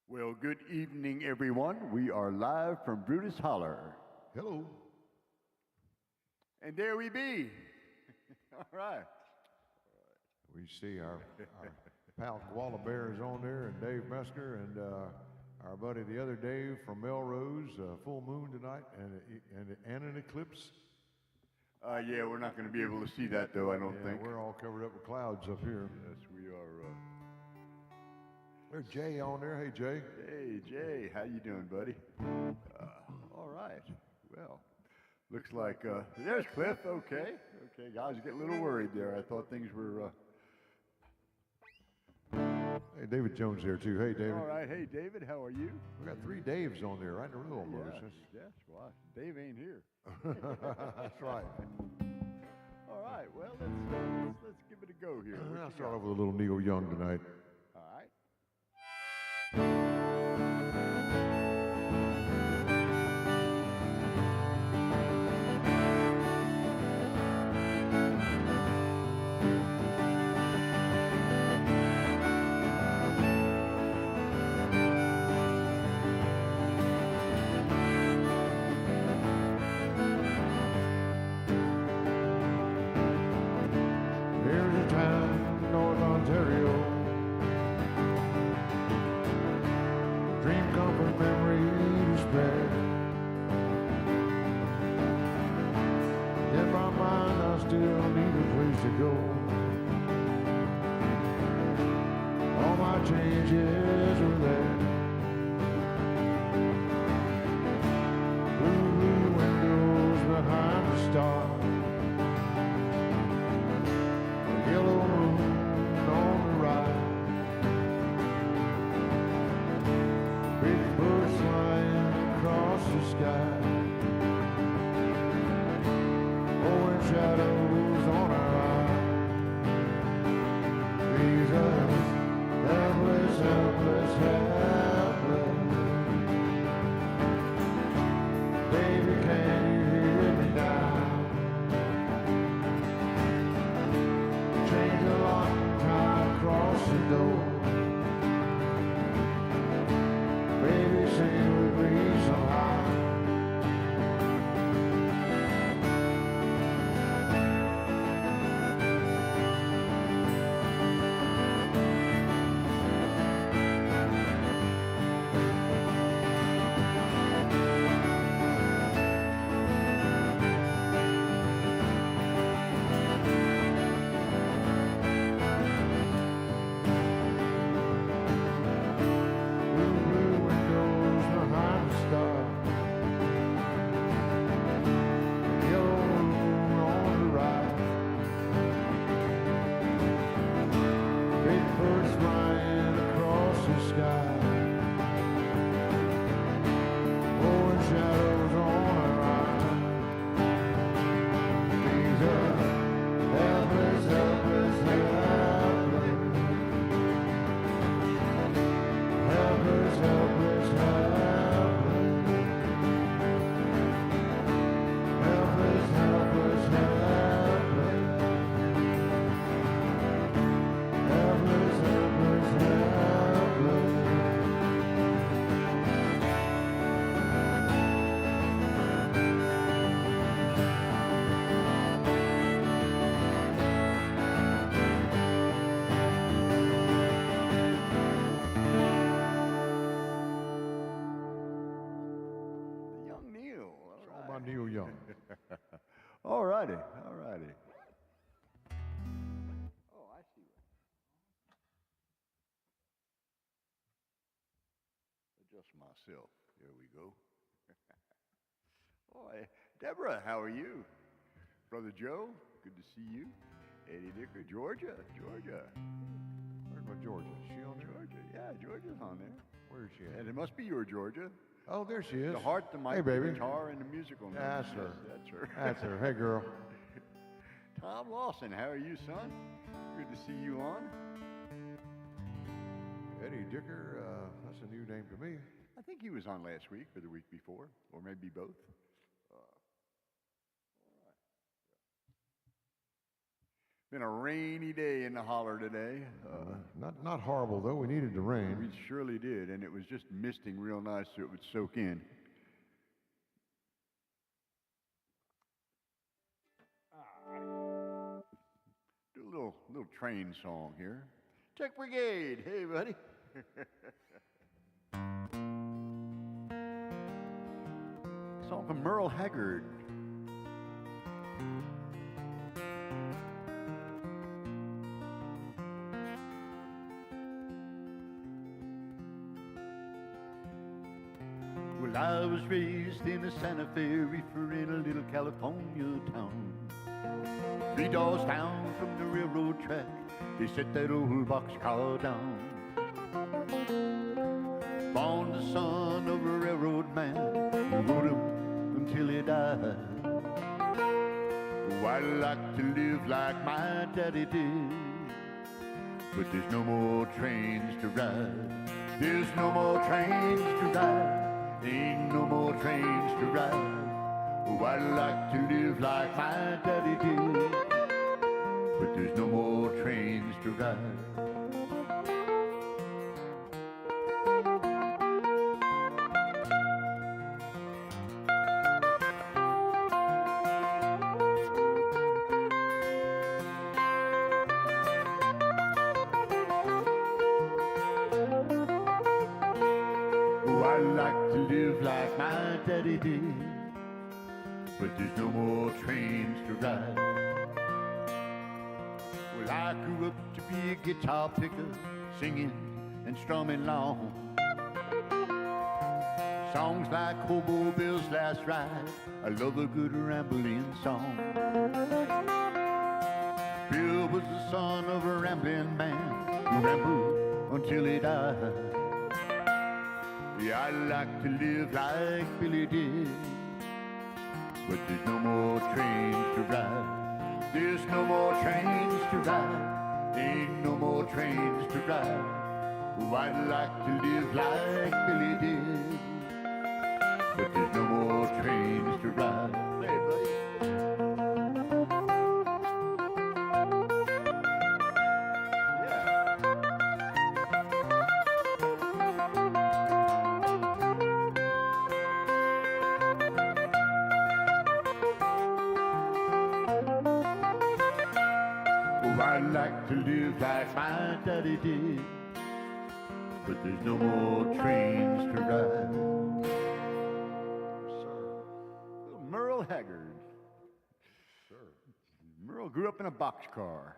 Well, good evening, everyone. We are live from Brutus Hollar. Hello. And there we be. All right. We see our pal Koala Bear is on there, and Dave Mesker, and our buddy the other Dave from Melrose. Full moon tonight, and an eclipse. Yeah, we're not going to be able to see that, though, I don't think. We're all covered up with clouds up here. Yes, we are. There's Jay on there. Hey, Jay. Hey, Jay. How you doing, buddy? All right. Well, looks like there's Cliff. Okay. Okay, guys, get a little worried there. I thought things were... Hey, David Jones here, too. Hey, David. All right. Hey, David, how are you? We got 3 Daves on there, right in a row almost. Yes, well, Dave ain't here. That's right. All right, well, let's give it a go here. I'll start off with a little Neil Young tonight. All right. Here's a town in North Ontario. Dream, comfort, memory, spread. In my mind, I still need a place to go. All my changes are there. Blue windows behind the stars. Yellow moon on the right. Big bush flying across the sky. Oh, and shadows on our eyes. These are helpless, helpless, helpless. Baby, can you hear me now? Change the lock, tie across the door. Baby, sing with me somehow. Blue windows behind the stars. Yellow moon on the right. Big birds flying across the sky. Oh, and shadows on our eyes. These are helpless, helpless, helpless. Helpless, helpless, helpless. Helpless, helpless, helpless. Helpless, helpless, helpless. Young Neil. All All right. by Neil Young. All righty. All righty. Oh, I see. Adjust myself. There we go. Boy, Deborah, how are you? Brother Joe, good to see you. Eddie Dicker, Georgia. Where's my Georgia? Is she on there? Georgia, yeah, Georgia's on there. Where is she at? And it must be your Georgia. Oh, there she is. The heart, the mic, Hey, baby. the guitar, and the musical notes. That's her. Yes, that's her. That's her. Hey, girl. Tom Lawson, how are you, son? Good to see you on. Eddie Dicker, that's a new name to me. I think he was on last week or the week before, or maybe both. All right. Been a rainy day in the holler today. Not horrible, though. We needed the rain. We surely did, and it was just misting real nice so it would soak in. Do a little train song here. Tech Brigade, hey buddy. Song from Merle Haggard. Well, I was raised in a Santa Fe reefer in a little California town. 3 doors down from the railroad track, they set that old boxcar down. Born the son of a railroad man, who rode him until he died. Oh, I'd like to live like my daddy did, but there's no more trains to ride. There's no more trains to ride. Ain't no more trains to ride. Oh, I'd like to live like my daddy did, but there's no more trains to ride. Oh, I'd like to live like my daddy did, but there's no more trains to ride. Well, I grew up to be a guitar picker, singing and strumming long. Songs like Hobo Bill's Last Ride, I love a good rambling song. Bill was the son of a rambling man who rambled until he died. Yeah, I like to live like Billy did, but there's no more trains to ride. There's no more trains to ride. Ain't no more trains to ride. Oh, I'd like to live like Billy did, but there's no more trains to ride. Hey, buddy. I'd like to live like my daddy did, but there's no more trains to ride. Sir. Little Merle Haggard. Sir. Merle grew up in a boxcar.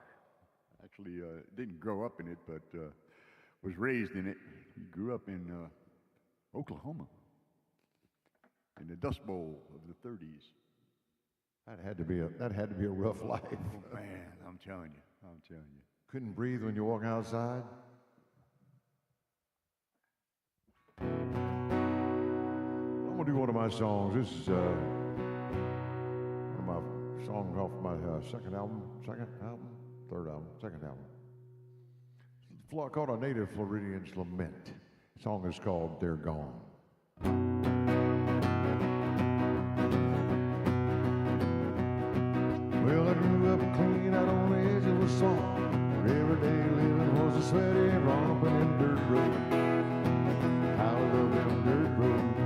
Actually, didn't grow up in it, but was raised in it. He grew up in Oklahoma, in the Dust Bowl of the 30s. That had to be a rough life. Oh, man, I'm telling you. Couldn't breathe when you walk outside. I'm gonna do one of my songs. This is one of my songs off my second album. Called A Native Floridian's Lament. The song is called Theyre Gone. Well, I grew up clean out on the edge of a swamp, where everyday living was a sweaty romping in dirt road. I love them dirt roads.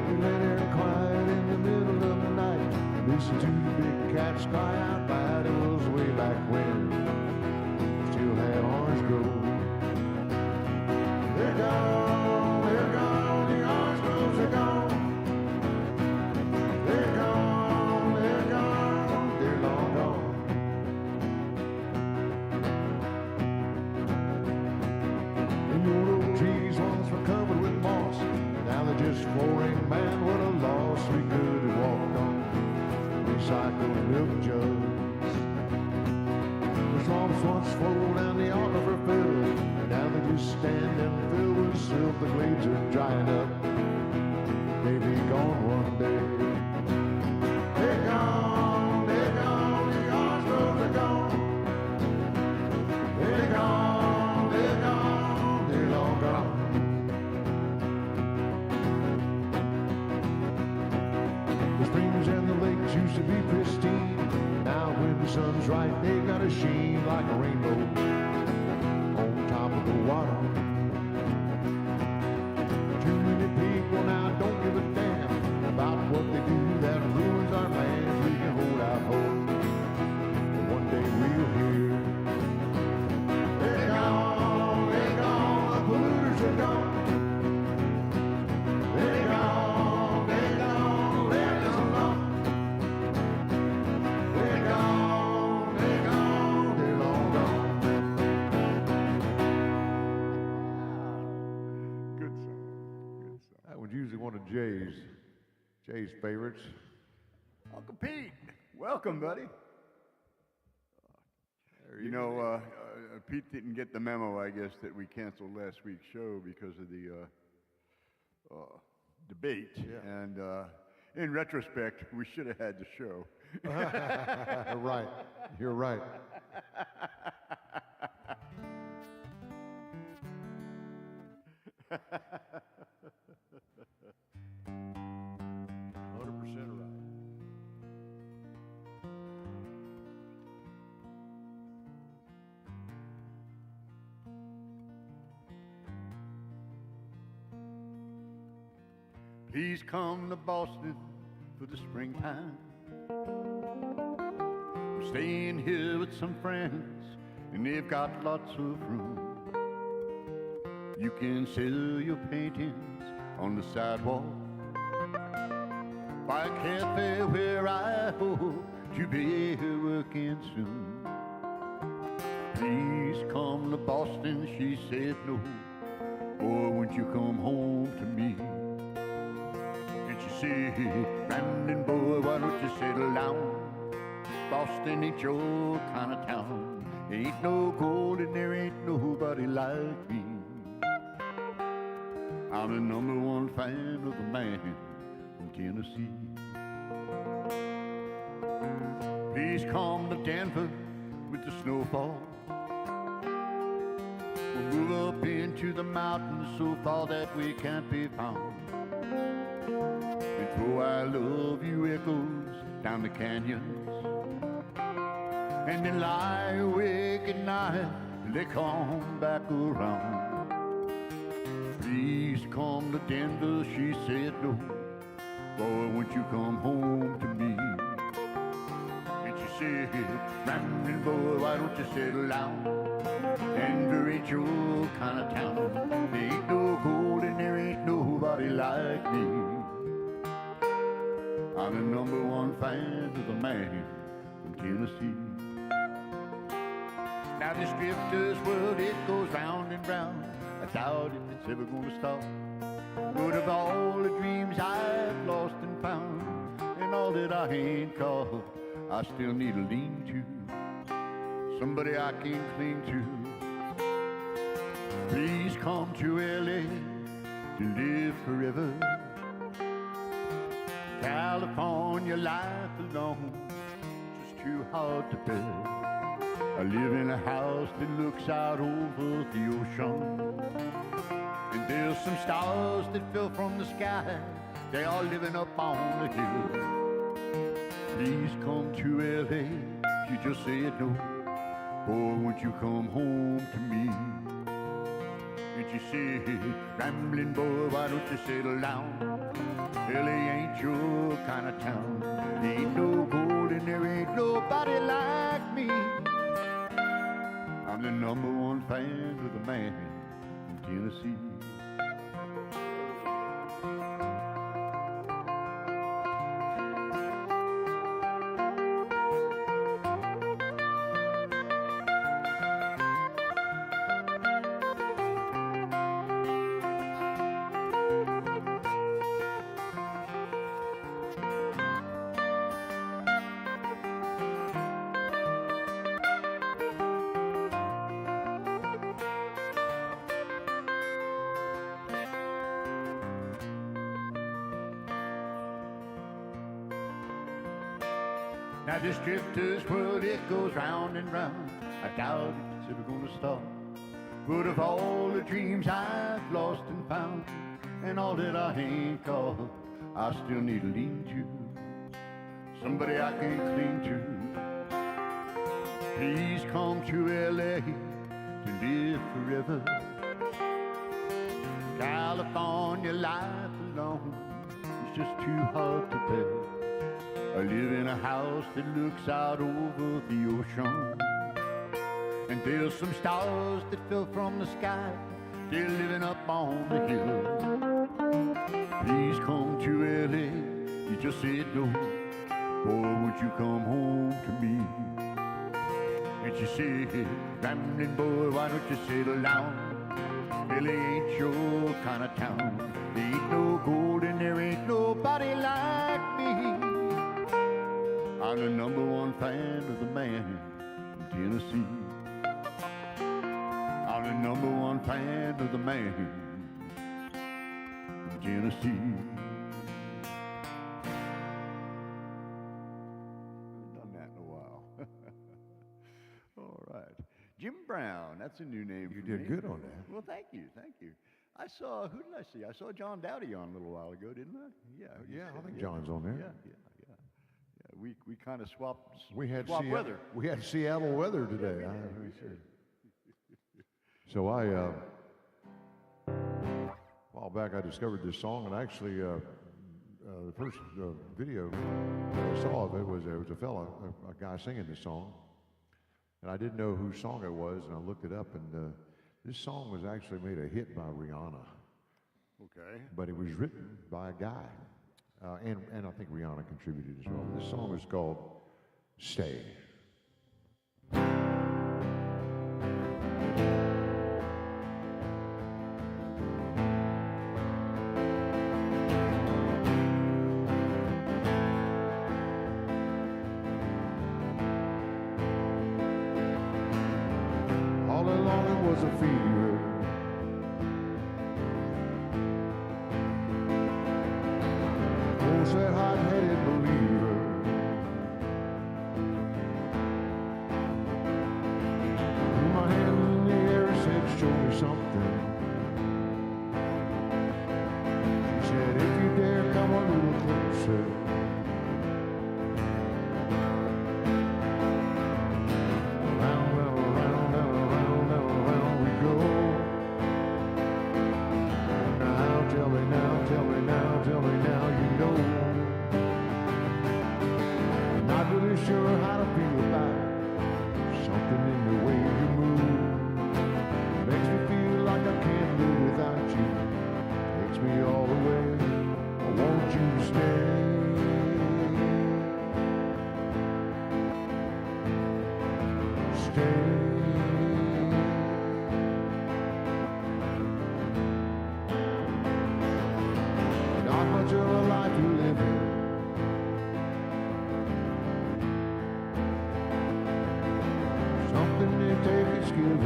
We lay there quiet in the middle of the night, listen to the big cats cry out loud. It was way back when we still had orange grove. They're gone, the orange groves are gone. They're gone, they're long gone. The old oak trees once were covered with moss, now they're just flooring. Man, what a loss. We could have walked on recycled milk jugs. The swamps once flowed down the aquifer fill, and now they just stand and fill with silt. The glades are drying up, maybe gone one day. They're gone, the orange groves are gone. They're gone, they're long gone. The springs and the lakes used to be pristine. Now when the sun they've got a sheen like a rainbow on top of the water. Too many people now don't give a damn about what they do. That ruins our plans. We can hold out hope that one day we'll hear. They're gone, the polluters are gone. They're gone, left us alone. They're gone, they're long gone. Good song. Good song. That was usually one of Jay's favorites. Uncle Pete, welcome, buddy. There You know, Pete didn't get the memo, I guess, that we canceled last week's show because of the debate. Yeah. And in retrospect, we should have had the show. Right, you're right. Please come to Boston for the springtime. I'm staying here with some friends, and they've got lots of room. You can sell your paintings on the sidewalk by a cafe where I hope to be working soon. Please come to Boston, she said no. Boy, won't you come home to me? Say, Brandon boy, why don't you settle down? Boston ain't your kind of town. There ain't no gold and there ain't nobody like me. I'm the #1 fan of the man from Tennessee. Please come to Denver with the snowfall. We'll move up into the mountains so far that we can't be found. Throw I love you echoes down the canyons, and then lie awake at night till they come back around. Please come to Denver, she said no. Boy, won't you come home to me? And she said, Brandon boy, why don't you settle down? Denver ain't your kind of town. There ain't no gold and there ain't nobody like me. I'm the #1 fan of the man from Tennessee. Now this drifter's world, it goes round and round. I doubt if it's ever gonna stop. But of all the dreams I've lost and found, and all that I ain't caught, I still need a lean-to, somebody I can cling to. Please come to LA to live forever. California life alone, just too hard to bear. I live in a house that looks out over the ocean, and there's some stars that fell from the sky. They are living up on the hill. Please come to LA, she just said no. Boy, won't you come home to me? And she said, rambling boy, why don't you settle down? LA ain't your kind of town. There ain't no gold and there ain't nobody like me. I'm the #1 fan of the man from Tennessee. Now this drifter's world, it goes round and round. I doubt if it's ever gonna stop. But of all the dreams I've lost and found, and all that I ain't caught, I still need a lean-to, somebody I can cling to. Please come to LA to live forever. California life alone is just too hard to bear. I live in a house that looks out over the ocean, and there's some stars that fell from the sky, they're living up on the hill. Please come to LA, you just said no, boy, won't you come home to me? And she said, rambling boy, why don't you settle down? LA ain't your kind of town. There ain't no gold and there ain't nobody like me. I'm the #1 fan of the man from Tennessee. I'm the #1 fan of the man from Tennessee. Haven't done that in a while. All right. Jim Brown, that's a new name You for did me. good on that. Well, thank you, thank you. I saw, who did I see? I saw John Dowdy on a little while ago, didn't I? Yeah. Yeah, I think John's on there. Yeah. We kind of swapped We had weather. We had Seattle weather today. So a while back I discovered this song, and actually the first video I saw of it was there was a guy singing this song, and I didn't know whose song it was, and I looked it up, and this song was actually made a hit by Rihanna. Okay. But it was written by a guy, and I think Rihanna contributed as well. This song is called "Stay." All along it was a fever. That hot-headed believer. Threw my hands in the air and said, show me something. She said, if you dare come a little closer. Round and around and around and around we go. Now tell me now, tell me now, tell me now, you know. Not really sure how to feel about it. Something in the way you move makes me feel like I can't live without you. Takes me all the way. I want you to stay. Stay. Not much of a life to live in. Something they take is given.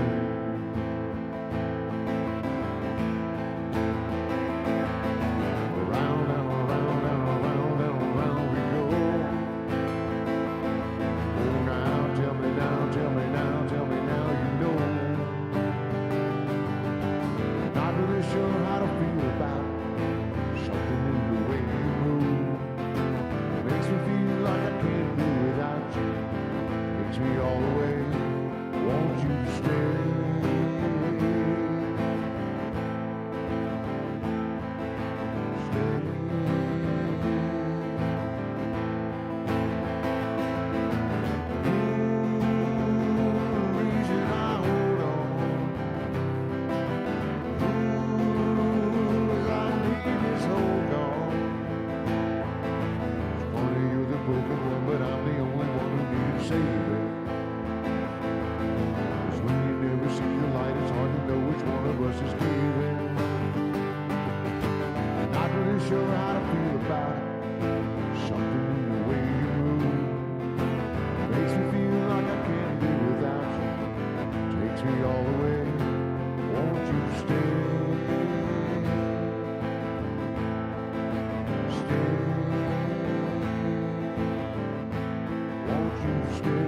Around and around and around and around we go. Oh, now, tell me now, tell me now, tell me now, you know. Not really sure how to feel about it. Something in the way you move makes me feel like I can't do without you. Takes me all the way. Won't you stay? Stay. The reason I hold on. As I leave this whole gone. It's funny you're the broken one, but I'm the only one who needs saving. See the light, it's hard to know which one of us is grieving. Not really sure how to feel about it. Something in the way you move makes me feel like I can't live without you. Takes me all the way. Won't you stay? Stay. Won't you stay?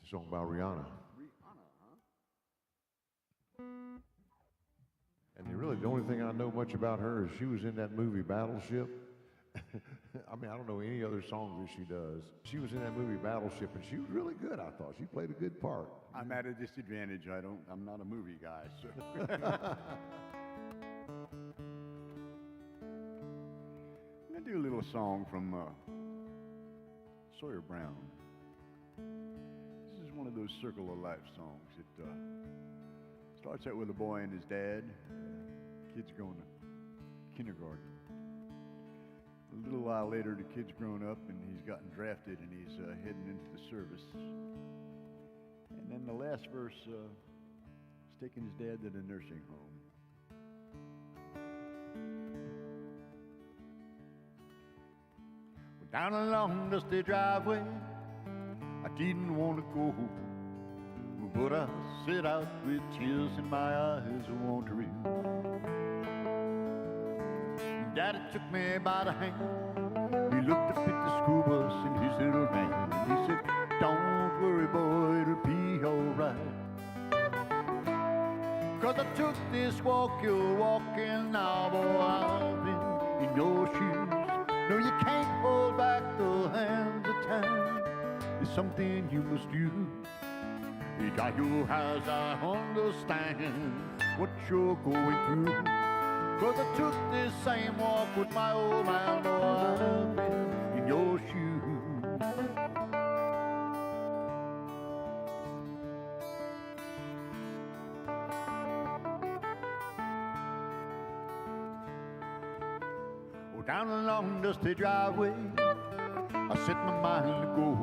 Song by Rihanna. Rihanna, huh? the only thing I know much about her is she was in that movie Battleship. I mean, I don't know any other songs that she does. She was in that movie Battleship, and she was really good, I thought. She played a good part. I'm at a disadvantage. I'm not a movie guy, so. I'm gonna do a little song from Sawyer Brown. This is one of those circle of life songs. It starts out with a boy and his dad. Kid's going to kindergarten. A little while later, the kid's grown up and he's gotten drafted and he's heading into the service. And then the last verse is taking his dad to the nursing home. Down a long dusty driveway, I didn't want to go, but I set out with tears in my eyes, wandering. Daddy took me by the hand, he looked up at the school bus in his little van, and he said, don't worry boy, it'll be alright. 'Cause I took this walk you're walking now, boy, I've been in your shoes. No, you can't hold back the hands of time. It's something you must do. You got your eyes, I understand what you're going through. 'Cause I took this same walk with my old man, boy, I've been in your shoes. Down a long dusty driveway, I set my mind to go.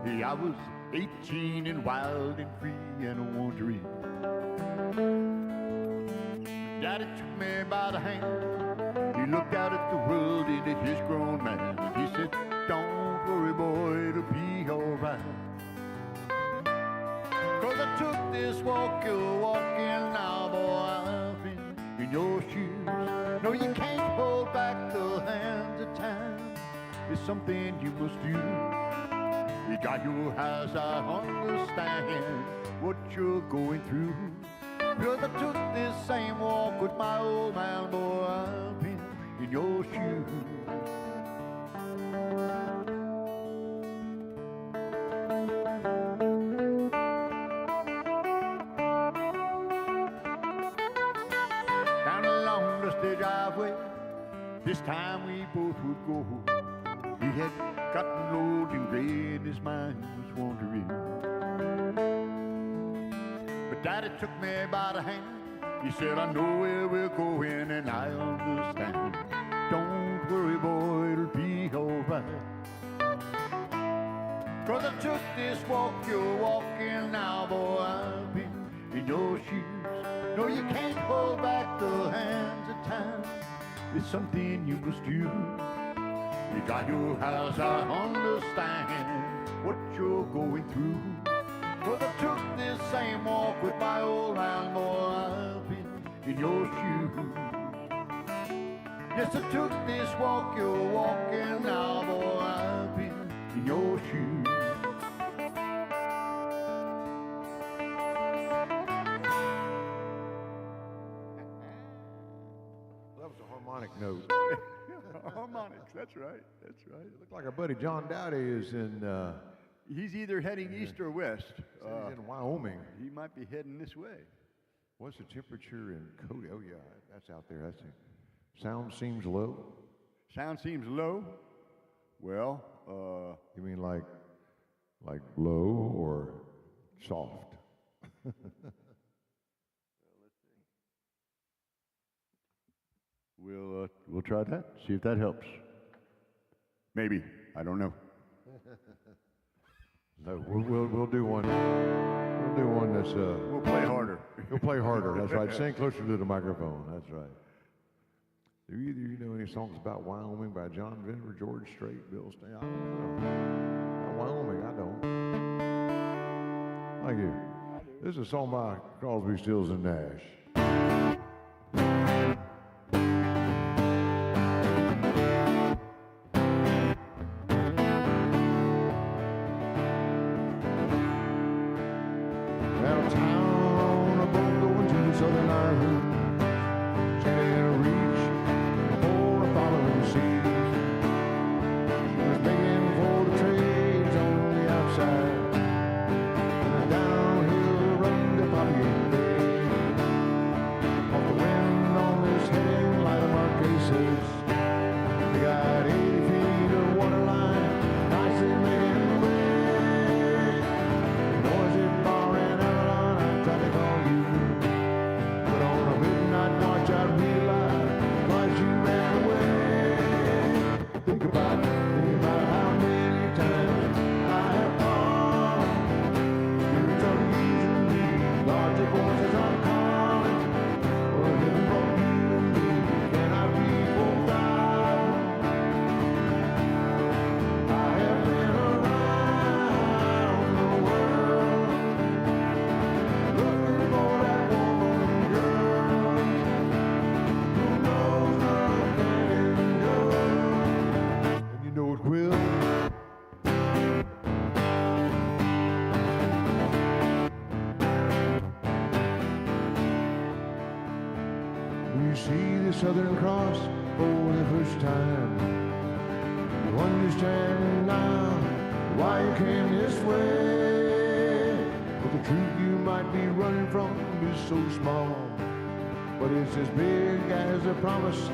Hey, I was 18 and wild and free and wandering. Daddy took me by the hand, he looked out at the world and at his grown man, and he said, don't worry boy, it'll be alright. 'Cause I took this walk you're walking now, boy, I've been in your shoes. No, you can't hold back the hands of time. It's something you must do. You got your eyes, I understand what you're going through. Because I took this same walk with my old man, boy, I've been in your shoes. Driveway, this time we both would go. He had gotten old and gray and his mind was wandering. But Daddy took me by the hand, he said, I know where we're going and I understand. Don't worry boy, it'll be alright. 'Cause I took this walk you're walking now, boy, I've been in your shoes. No, you can't hold back the hands of time. It's something you must do. You got your house, I understand what you're going through. 'Cause I took this same walk with my old man, boy, I've been in your shoes. Yes, I took this walk you're walking now, boy, I've been in your shoes. Note. Harmonics, that's right, that's right. It looked like our buddy John Dowdy is in... he's either heading east or west. He's in Wyoming. He might be heading this way. What's the temperature in Cody? Oh yeah, that's out there, that's it. Sound seems low? Sound seems low? Well, you mean like low or soft? We'll try that. See if that helps. Maybe. I don't know. No, we'll do one. We'll do one that's We'll play harder. We'll play harder. That's right. Sing closer to the microphone. That's right. Do either you know any songs about Wyoming by John Denver, George Strait, Bill Stain? I don't know. About Wyoming, I don't. Thank you. This is a song by Crosby, Stills, and Nash. Downtown, a boat going to the southern island. You see the Southern Cross for the first time. You understand now why you came this way. But the truth you might be running from is so small, but it's as big as a promise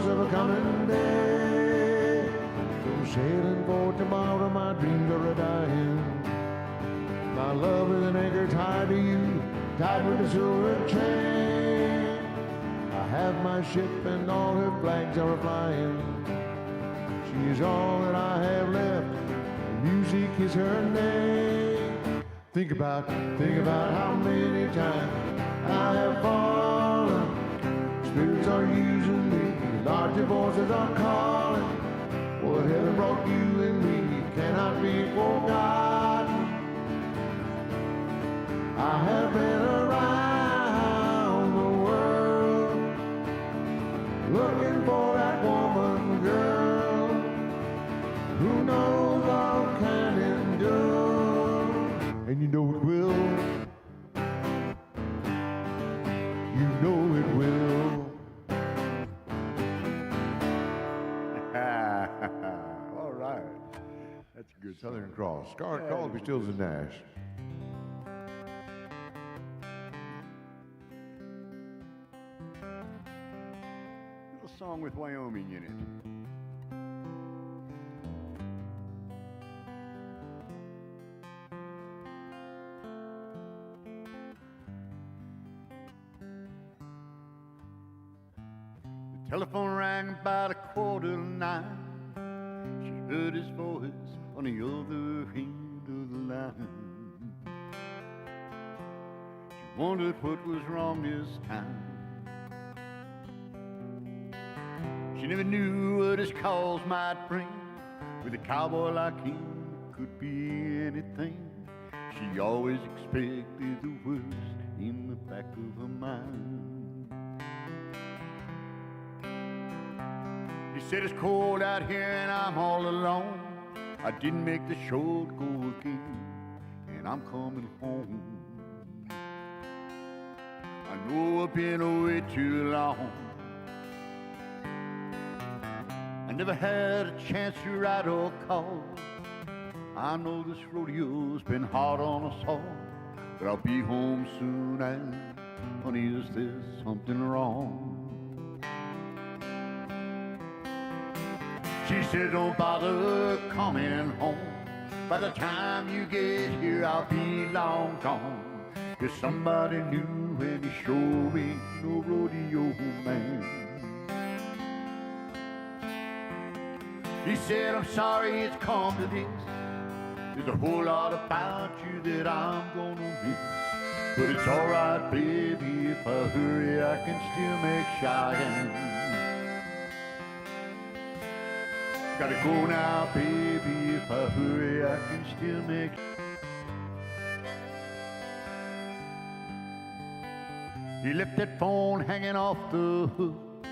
of a coming day. So sailing for tomorrow, my dreams are a-dying. My love is an anchor tied to you, tied with a silver chain. I have my ship and all her flags are flying. She is all that I have left, and music is her name. Think about how many times I have fallen. Spirits are using me, larger voices are calling. What heaven brought you and me cannot be forgotten. I have been around the world looking for that woman, girl, who knows love can endure. And you know it will. You know it will. All right. That's a good. Southern Cross. Scarlet Crosby, Stills and Nash. Little song with Wyoming in it. The telephone rang about 8:45. She heard his voice on the other end of the line. She wondered what was wrong this time. She never knew what his calls might bring. With a cowboy like him, could be anything. She always expected the worst in the back of her mind. He said it's cold out here and I'm all alone. I didn't make the short go again, and I'm coming home. I know I've been away too long. I never had a chance to write or call. I know this rodeo's been hard on us all, but I'll be home soon. And honey, is there something wrong? She said, don't bother coming home. By the time you get here, I'll be long gone. There's somebody new and he sure ain't no rodeo man. He said, I'm sorry it's come to this. There's a whole lot about you that I'm gonna miss. But it's alright, baby, if I hurry, I can still make Cheyenne. Gotta go now, baby, if I hurry, I can still make. He left that phone hanging off the hook.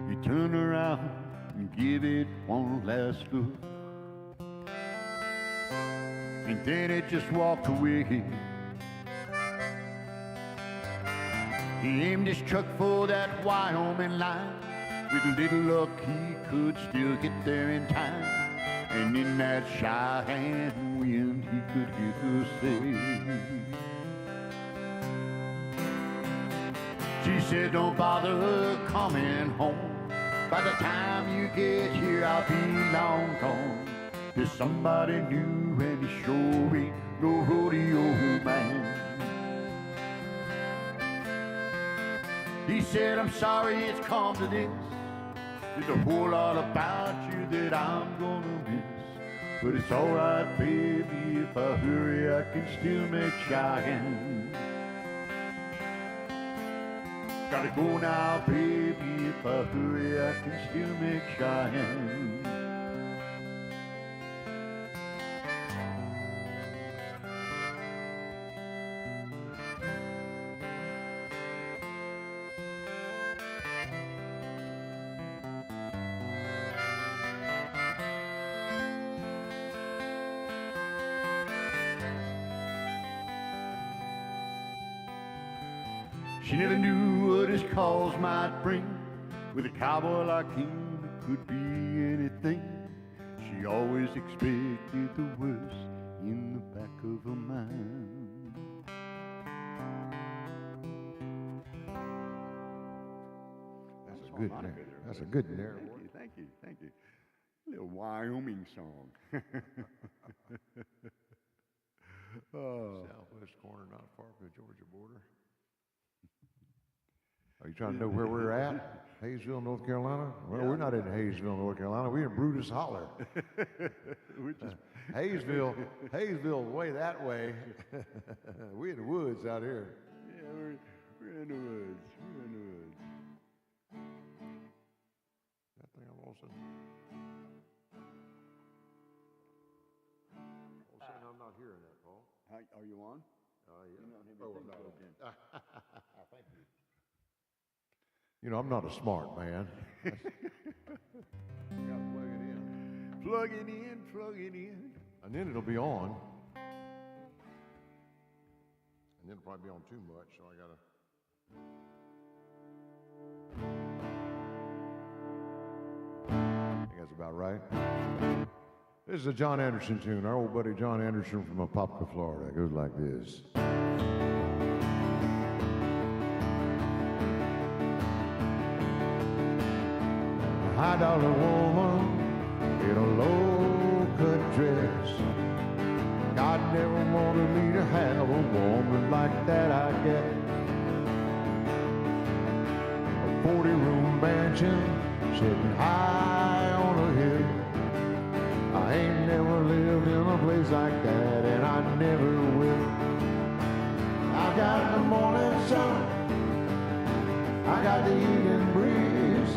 He turned around and gave it one last look. And then he just walked away. He aimed his truck for that Wyoming line. With a little luck, he could still get there in time. And in that Cheyenne wind, he could hear her say, she said, don't bother coming home. By the time you get here, I'll be long gone. There's somebody new and he sure ain't no rodeo man. He said, I'm sorry it's come to this. There's a whole lot about you that I'm gonna miss. But it's alright, baby, if I hurry, I can still make Cheyenne. Gotta go now, baby, if I hurry, I can still make Cheyenne. She never knew what his cause might bring. With a cowboy like him, it could be anything. She always expected the worst in the back of her mind. That's a good name. That's a good narrative. Thank you. A little Wyoming song. Oh. Southwest corner, not far from the Georgia border. Are you trying to know where we're at? Hayesville, North Carolina? Well, we're not in Hayesville, North Carolina. We're in Brutus, Hollar. Hayesville, way that way. We're in the woods out here. Yeah, we're in the woods. That thing I'm also. I'm not hearing that, Paul. Are you on? Yeah. I'm not. Thank you. You know, I'm not a smart man. Gotta plug it in. Plug it in. And then it'll be on. And then it'll probably be on too much, so I gotta. I think that's about right. This is a John Anderson tune. Our old buddy John Anderson from Apopka, Florida. It goes like this. A high-dollar woman in a low-cut dress. God never wanted me to have a woman like that, I guess. A 40-room mansion sitting high on a hill. I ain't never lived in a place like that, and I never will. I got the morning sun, I got the evening breeze,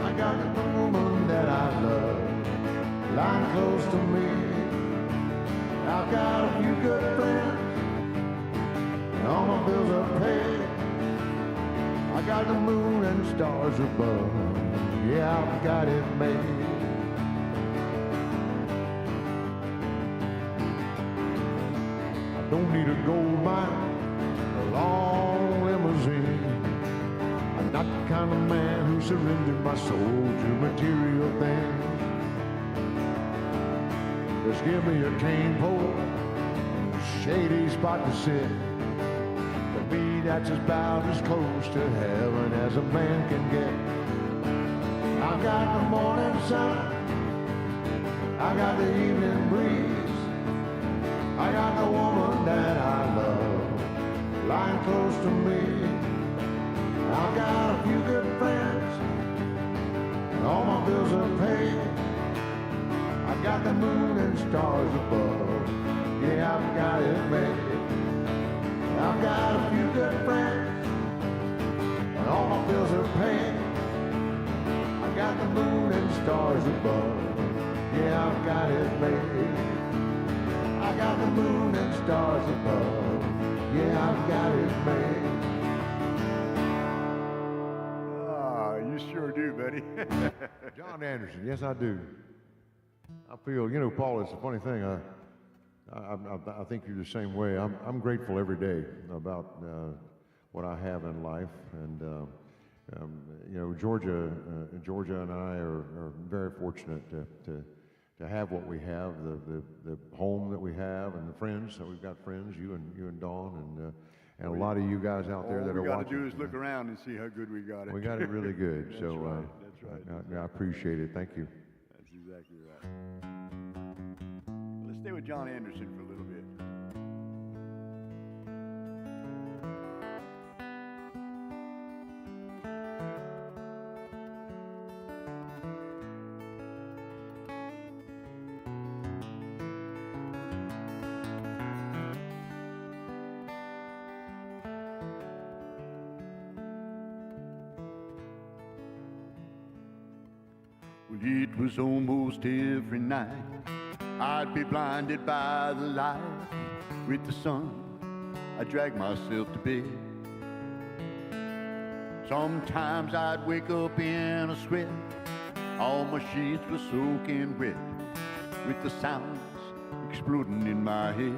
I got the woman that I love lying close to me. I've got a few good friends, and all my bills are paid. I got the moon and stars above, yeah, I've got it made. Don't need a gold mine, a long limousine. I'm not the kind of man who surrendered my soul to material things. Just give me a cane pole, a shady spot to sit. For me, that's about as close to heaven as a man can get. I've got the morning sun, I got the evening breeze. I got the woman that I love lying close to me. I've got a few good friends, and all my bills are paid. I got the moon and stars above, yeah, I've got it made. I've got a few good friends, and all my bills are paid. I got the moon and stars above, yeah, I've got it made. I got the moon and stars above, yeah, I've got it made. Ah, you sure do, buddy. John Anderson, yes I do. I feel, you know, Paul, it's a funny thing. I think you're the same way. I'm grateful every day about what I have in life, and you know, Georgia and I are very fortunate to have what we have, the home that we have, and the friends that we've got. Friends, you and Dawn, and a lot of you guys out there that are watching. All we got to do is look around and see how good we got it. We got it really good. That's so right. That's right. I appreciate it. Thank you. That's exactly right. Let's stay with John Anderson for a little bit. Well, it was almost every night I'd be blinded by the light. With the sun, I'd drag myself to bed. Sometimes I'd wake up in a sweat. All my sheets were soaking wet, with the sounds exploding in my head.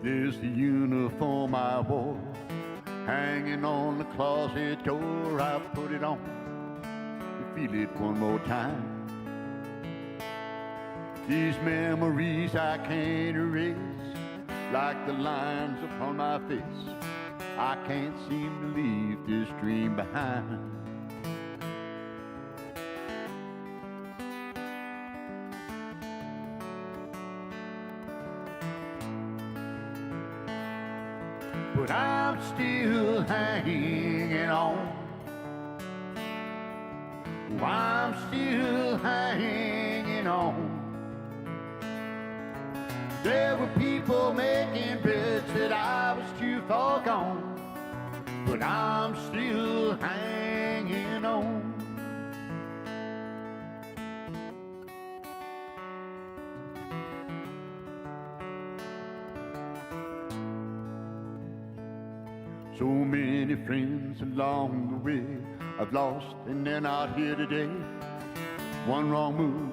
There's the uniform I wore, hanging on the closet door. I put it on to feel it one more time. These memories I can't erase, like the lines upon my face. I can't seem to leave this dream behind. But I'm still hanging on. Oh, I'm still hanging on. There were people making bets that I was too far gone, but I'm still hanging on. So many friends along the way I've lost, and they're not here today. One wrong move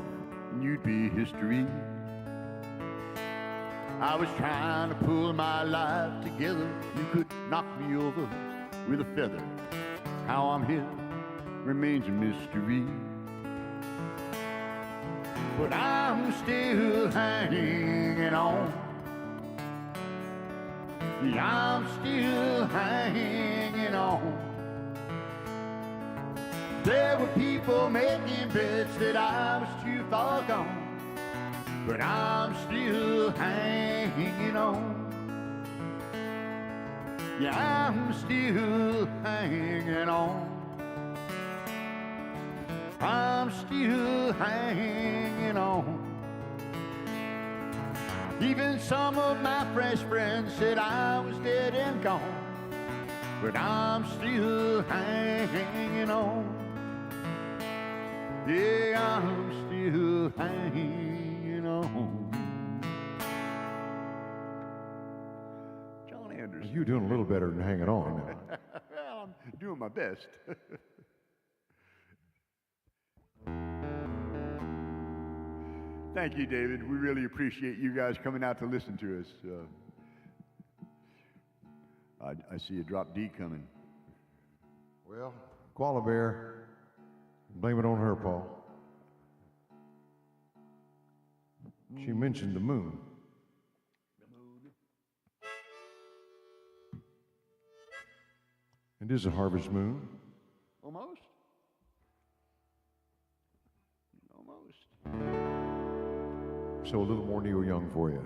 and you'd be history. I was trying to pull my life together. You could knock me over with a feather. How I'm here remains a mystery. But I'm still hanging on. Yeah, I'm still hanging on. There were people making bets that I was too far gone, but I'm still hanging on. Yeah, I'm still hanging on. I'm still hanging on. Even some of my fresh friends said I was dead and gone, but I'm still hanging on. Yeah, I'm still hanging on. John Anderson. You're doing a little better than hanging on now. Well, I'm doing my best. Thank you, David. We really appreciate you guys coming out to listen to us. I see a drop D coming. Well, Koala Bear, blame it on her, Paul. She mentioned the moon. It is a harvest moon. Almost. Almost. So a little more Neil Young for you.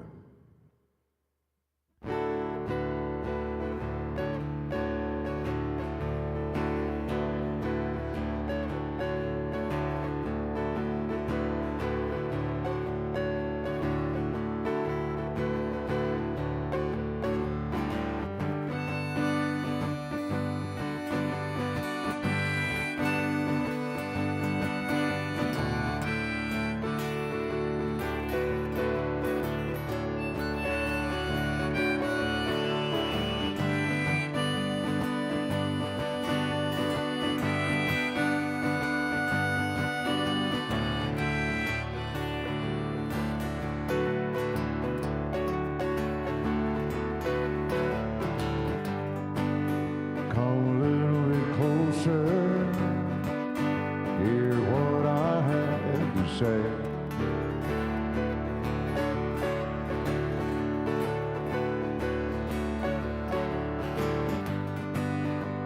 Hear what I have to say.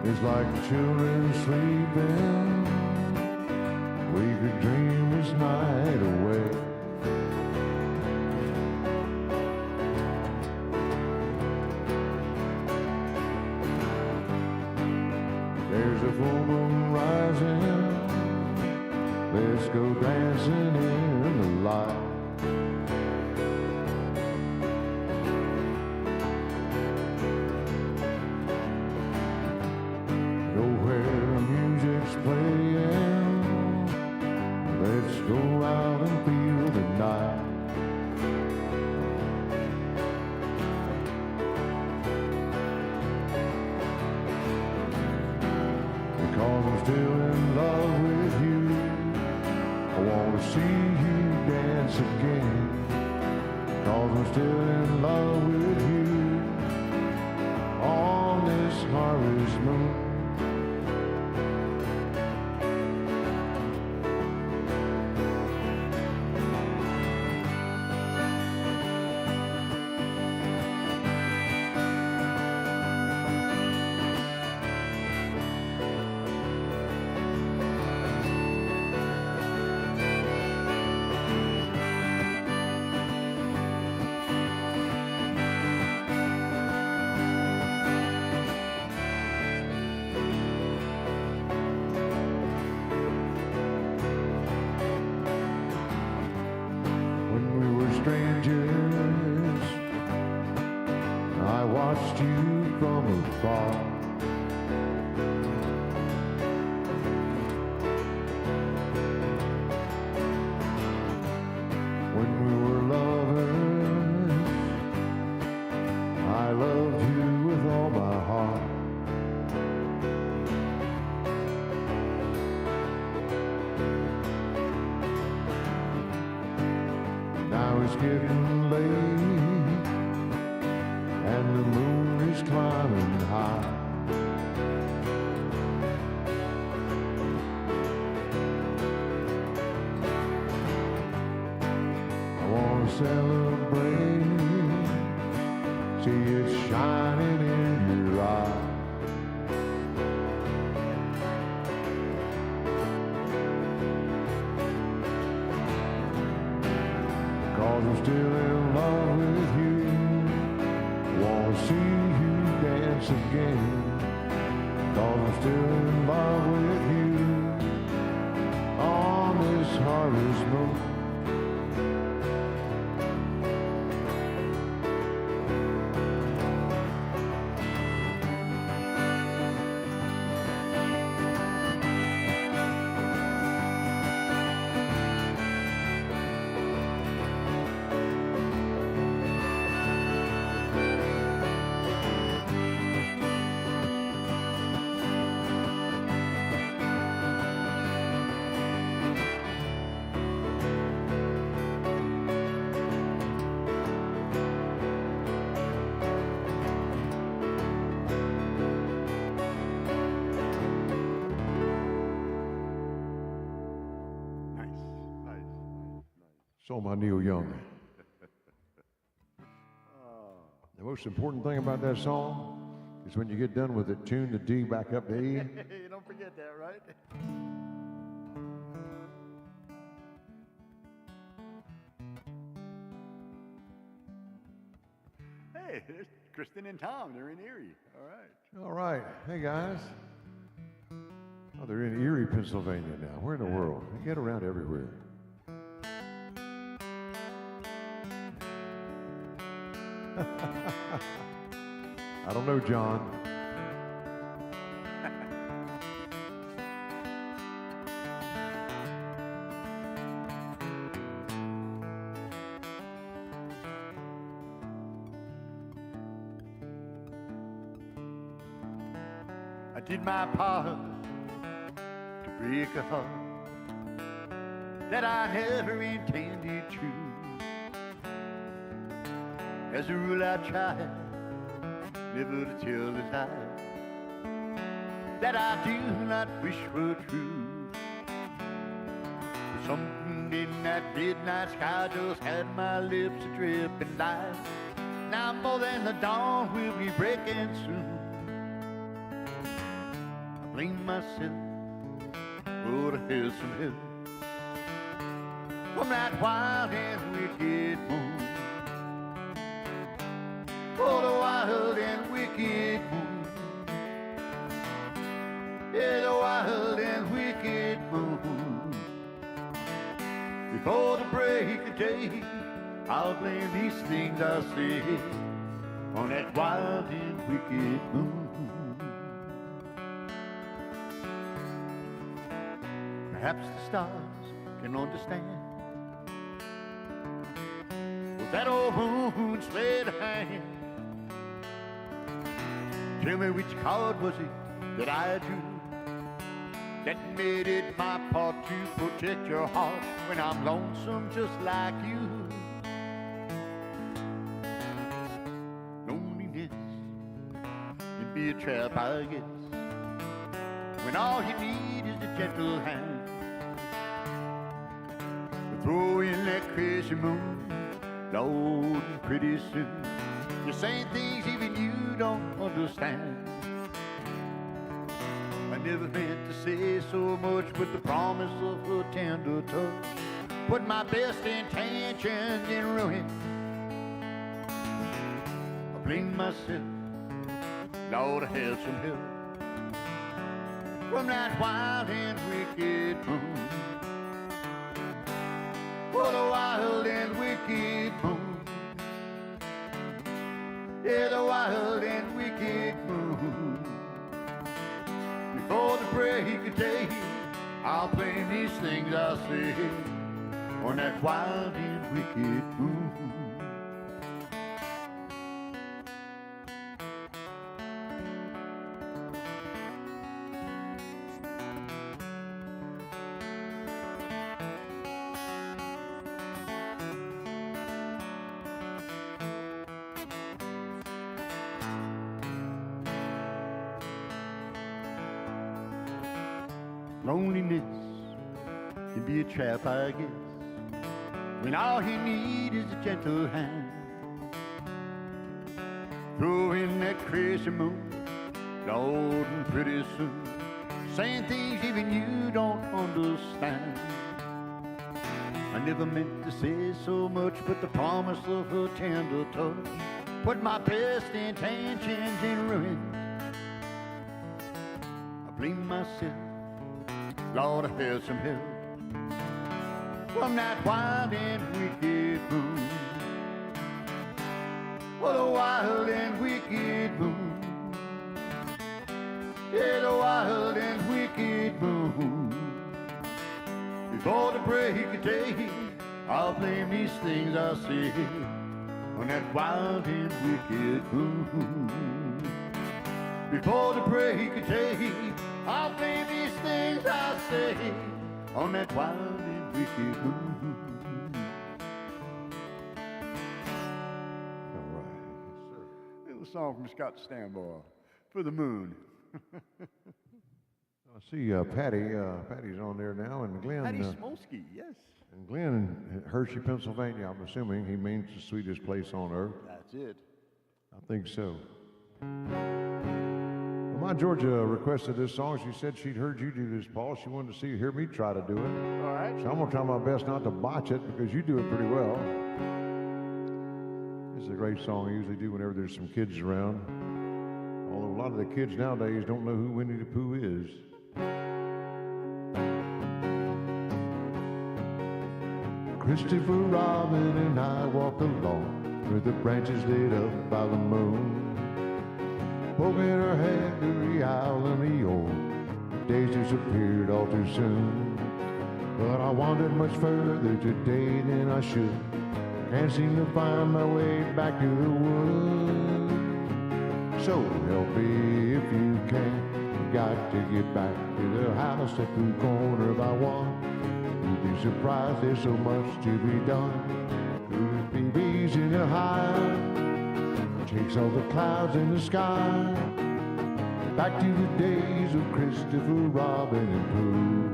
It's like the children sleeping. We could dream this night away. There's a full moon rising. Let's go dancing in the light. Go where the music's playing. Let's go out and feel the night. Because I'm still in love with you. I want to see you dance again. Because I'm still in love with you. harvest moon. Strangers, I watched you from afar. When we were lovers, I loved you with all my heart. Now it's getting late and the moon is climbing high. I want to celebrate, see it shining in your eye. Cause I'm still in love with you. Wanna see you dance again. Cause I'm still in love with you on this harvest moon. So my Neil Young. The most important thing about that song is when you get done with it, tune the D back up to E. You don't forget that, right? Hey, there's Kristen and Tom. They're in Erie. All right. All right. Hey, guys. Oh, they're in Erie, Pennsylvania now. Where in the world? They get around everywhere. I don't know, John. I did my part to break a heart that I never intended to. As a rule, I try never to tell the lie that I do not wish were true. But something in that midnight sky just had my lips a dripping light. Now more than the dawn will be breaking soon. I blame myself for the hell some help from that wild and wicked moon. For the wild and wicked moon. Yeah, the wild and wicked moon. Before the break of day, I'll blame these things I say on that wild and wicked moon. Perhaps the stars can understand. Was that old moon sleight of hand? Tell me which card was it that I drew that made it my part to protect your heart when I'm lonesome just like you. Loneliness can be a trap, I guess, when all you need is a gentle hand. Throw in that crazy moon, Lord, and pretty soon you're saying things even you don't understand. I never meant to say so much, but the promise of a tender touch put my best intentions in ruin. I blame myself, Lord, I had some help from that wild and wicked moon. What a wild and wicked moon. Yeah, the wild and wicked moon. Before the break of day, I'll blame these things I say on that wild and wicked moon. Loneliness can be a trap, I guess, when all you need is a gentle hand. Throw in that crazy moon, Lord, and pretty soon saying things even you don't understand. I never meant to say so much, but the promise of a tender touch put my best intentions in ruin. I blame myself, Lord, I had some help from that wild and wicked moon. What a wild and wicked moon. Yeah, the wild and wicked moon. Before the break of day, I'll blame these things I say on that wild and wicked moon. Before the break of day, I'll blame these things I say on that wild and wicked moon. All right. Yes, sir. Little song from Scott Stanboy for the moon. I see Patty's on there now, and Glenn. Patty Smolsky, yes. And Glenn in Hershey, Pennsylvania, I'm assuming he means the sweetest place on earth. That's it. I think so. Well, my Georgia requested this song. She said she'd heard you do this, Paul. She wanted to hear me try to do it. All right. So I'm going to try my best not to botch it because you do it pretty well. This is a great song I usually do whenever there's some kids around. Although a lot of the kids nowadays don't know who Winnie the Pooh is. Christopher Robin and I walked along with the branches lit up by the moon, poking her head to the owl and the old. The days disappeared all too soon, but I wandered much further today than I should. Can't seem to find my way back to the woods. So help me if you can. Got to get back to the house at the corner by one. You'd be surprised there's so much to be done. Good babies in the hive, chase all the clouds in the sky. Back to the days of Christopher Robin and Pooh.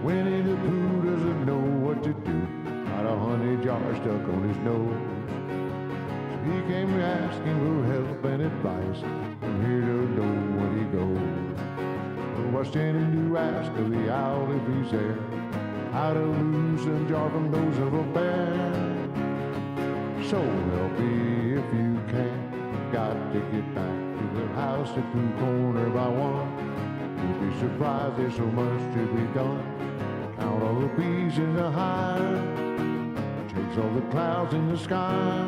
Winnie the Pooh doesn't know what to do. Got a honey jar stuck on his nose. So he came asking for help and advice. I'm here to know when he goes. What's standing to ask of the owl if he's there? How to lose a jar from those of a bear? So help me if you can. Got to get back to the house at the corner by one. You'll be surprised there's so much to be done. Count all the bees in the hive, chase all the clouds in the sky.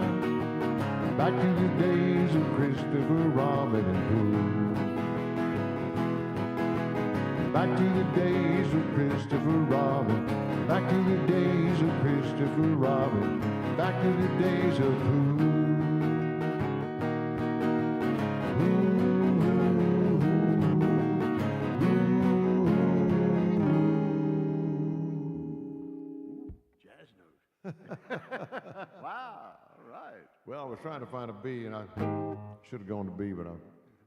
Back to the days of Christopher Robin and Pooh. Back to the days of Christopher Robin. Back to the days of Christopher Robin. Back to the days of Pooh. Jazz note. Wow, all right. Well, I was trying to find a B, and I should have gone to B, but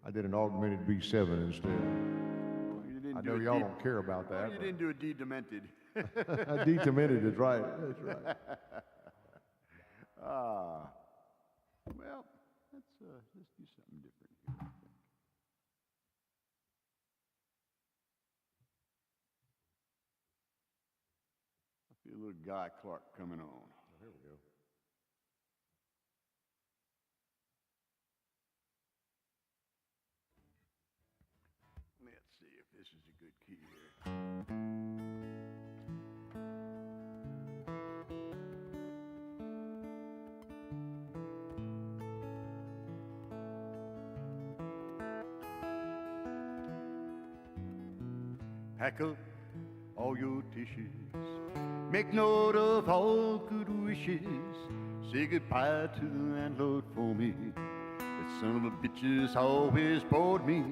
I did an augmented B7 instead. Well, you didn't I do know a y'all D- don't care about that. Well, you didn't do a D demented. Demented is right. That's right. Well, let's do something different here. I think. I feel a little Guy Clark coming on. Here we go. Let's see if this is a good key here. Pack up all your dishes. Make note of all good wishes. Say goodbye to the landlord for me. That son of a bitch has always bored me.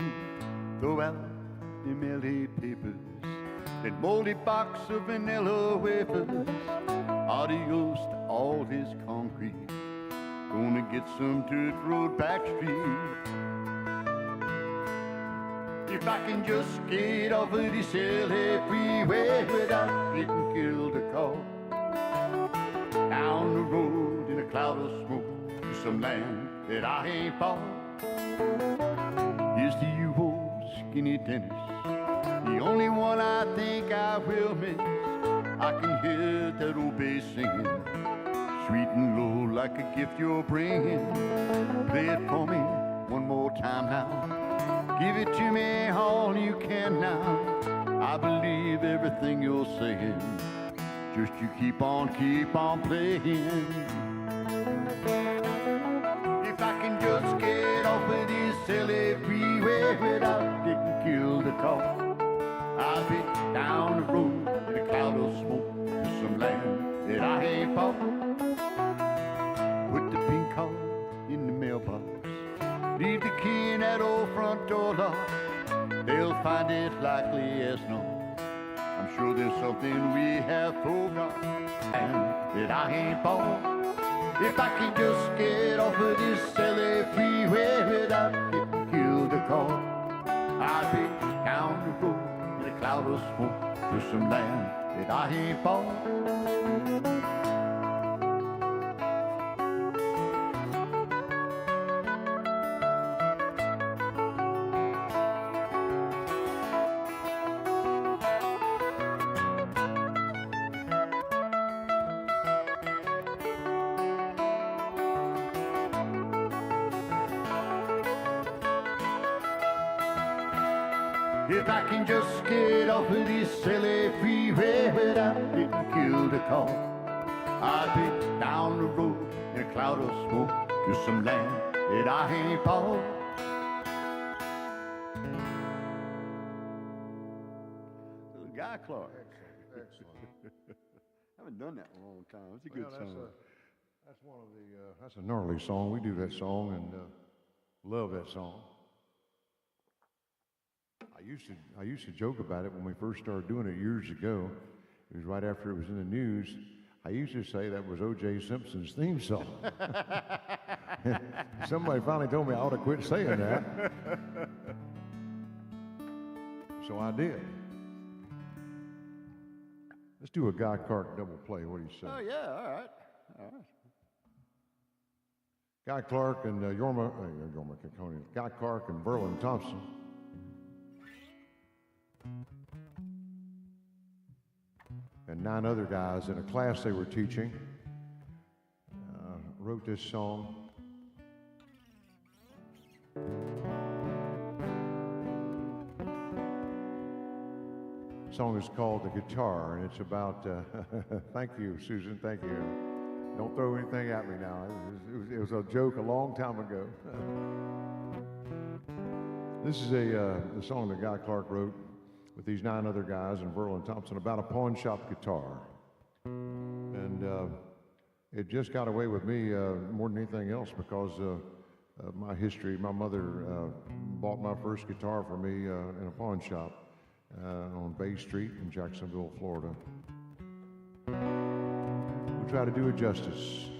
Throw out them LA papers. That moldy box of vanilla wafers. Adios to all this concrete. Gonna get some dirt road back street. If I can just get off of this LA freeway without getting killed or caught. Down the road in a cloud of smoke to some land that I ain't bought. Here's to you, old skinny Dennis, the only one I think I will miss. I can hear that old bass singing, sweet and low like a gift you're bringing. Play it for me one more time now. Give it to me all you can now. I believe everything you're saying. Just you keep on playing. If I can just get off of this silly freeway without getting killed or caught, I'll be down the road in a cloud of smoke to some land that I ain't bought. Put the pink card in the mailbox. Leave the key in that old front door lock. They'll find it likely as not. I'm sure there's something we have forgot and that I ain't bought. If I can just get off of this silly freeway without getting killed or caught, I'll be down the road in a cloud of smoke to some land that I ain't bought. If I can just get off of this silly freeway without getting killed or caught, I'll be down the road in a cloud of smoke to some land that I ain't bought. Little Guy Clark. Excellent. I haven't done that in a long time. It's a good song. That's one of the. That's a gnarly song. We do that song and love that song. I used to joke about it when we first started doing it years ago. It was right after it was in the news. I used to say that was O.J. Simpson's theme song. Somebody finally told me I ought to quit saying that. So I did. Let's do a Guy Clark double play. What do you say? Oh, yeah, all right. All right. Guy Clark and Yorma Kekkonen. Guy Clark and Berlin Thompson. And 9 other guys in a class they were teaching wrote this song. The song is called The Guitar, and it's about, thank you, Susan, thank you. Don't throw anything at me now. It was a joke a long time ago. This is the song that Guy Clark wrote with these 9 other guys and Berlin Thompson about a pawn shop guitar. And it just got away with me more than anything else because of my history. My mother bought my first guitar for me in a pawn shop on Bay Street in Jacksonville, Florida. We'll try to do it justice.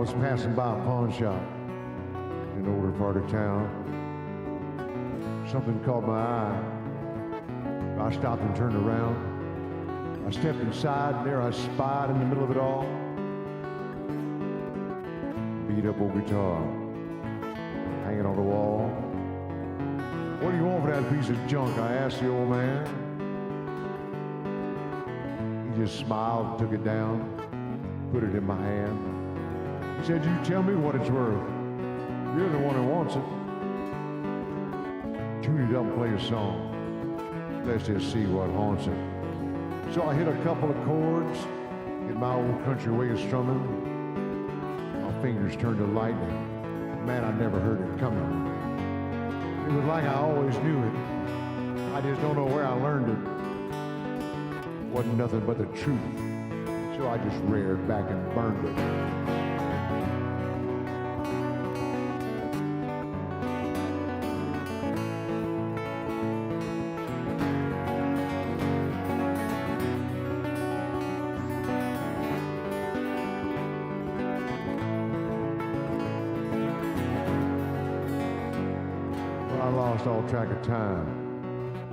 was passing by a pawn shop in an older part of town. Something caught my eye. I stopped and turned around. I stepped inside, and there I spied in the middle of it all, beat up old guitar, hanging on the wall. What do you want for that piece of junk? I asked the old man. He just smiled, took it down, put it in my hand. He said, "You tell me what it's worth. You're the one who wants it. Tune it up and play a song. Let's just see what haunts it." So I hit a couple of chords in my old country way of strumming. My fingers turned to lightning. Man, I never heard it coming. It was like I always knew it. I just don't know where I learned it. Wasn't nothing but the truth. So I just reared back and burned it. I lost all track of time.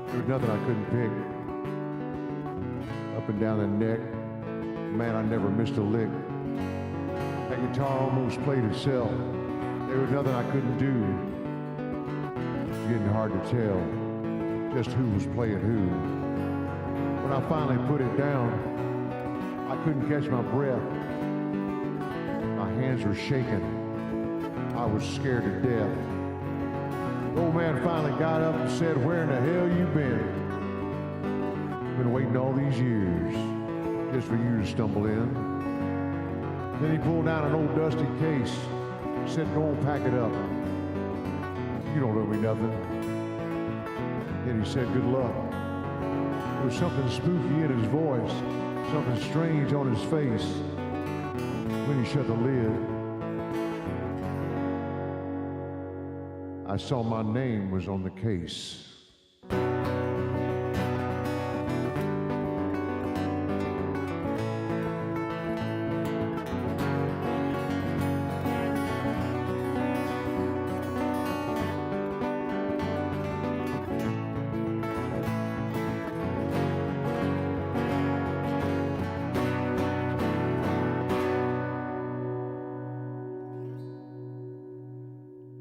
There was nothing I couldn't pick. Up and down the neck, man, I never missed a lick. That guitar almost played itself. There was nothing I couldn't do. It's getting hard to tell just who was playing who. When I finally put it down, I couldn't catch my breath. My hands were shaking. I was scared to death. The old man finally got up and said, "Where in the hell you been? Been waiting all these years just for you to stumble in." Then he pulled down an old dusty case, said, "Go and pack it up. You don't owe me nothing." Then he said, "Good luck." There was something spooky in his voice, something strange on his face. When he shut the lid, I saw my name was on the case.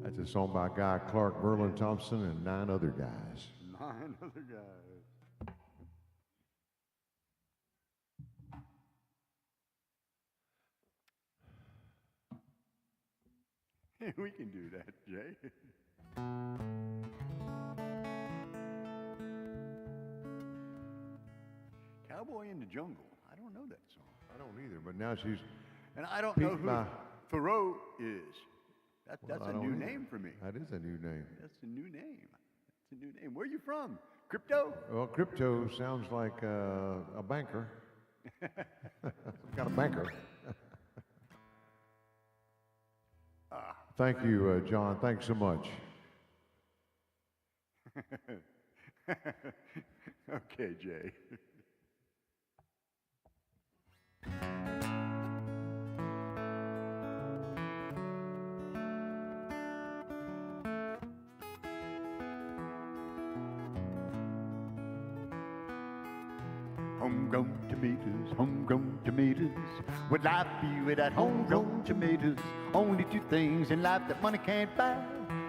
That's a song by Guy Clark, Merlin Thompson, and 9 other guys. 9 other guys. Hey, we can do that, Jay. Cowboy in the Jungle. I don't know that song. I don't either, but now she's... And I don't know who Thoreau is. That's a new name for me. That is a new name. That's a new name. That's a new name. Where are you from? Crypto? Well, crypto sounds like a banker. Some kind of banker. Thank you, John. Thanks so much. Okay, Jay. Homegrown tomatoes. Would life be without homegrown tomatoes? Only 2 things in life that money can't buy,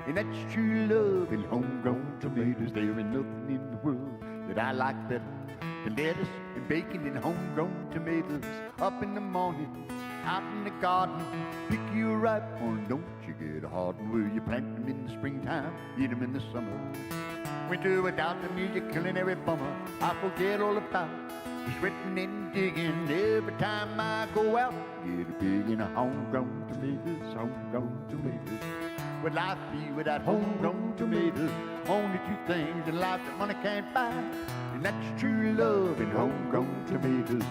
and that's true love and homegrown tomatoes. There ain't nothing in the world that I like better than lettuce and bacon and homegrown tomatoes. Up in the morning, out in the garden, pick you a ripe one, don't you get a hard one. Where you plant them in the springtime, eat them in the summer. Winter without them, you're killing every bummer. I forget all about sweating and digging every time I go out. Get a pig in a homegrown tomatoes, homegrown tomatoes. Would life be without homegrown tomatoes? Only 2 things in life that money can't buy, and that's true love and homegrown tomatoes.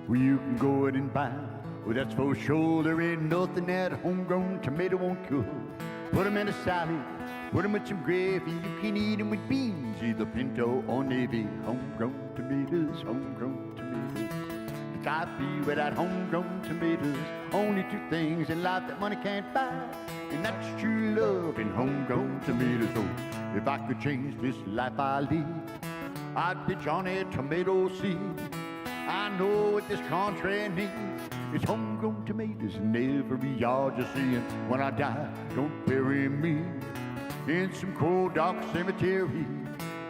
well, you can go it and buy. Well, that's for sure. There ain't nothing that homegrown tomato won't cure. Put 'em in a salad, put 'em with some gravy. You can eat 'em with beans, either pinto or navy. Homegrown tomatoes, homegrown tomatoes. It's I feel without homegrown tomatoes. Only two things in life that money can't buy, and that's true love and homegrown tomatoes. So if I could change this life I live, I'd pitch on a tomato seed. I know what this country needs. It's homegrown tomatoes in every yard you see. And when I die, don't bury me in some cold dark cemetery.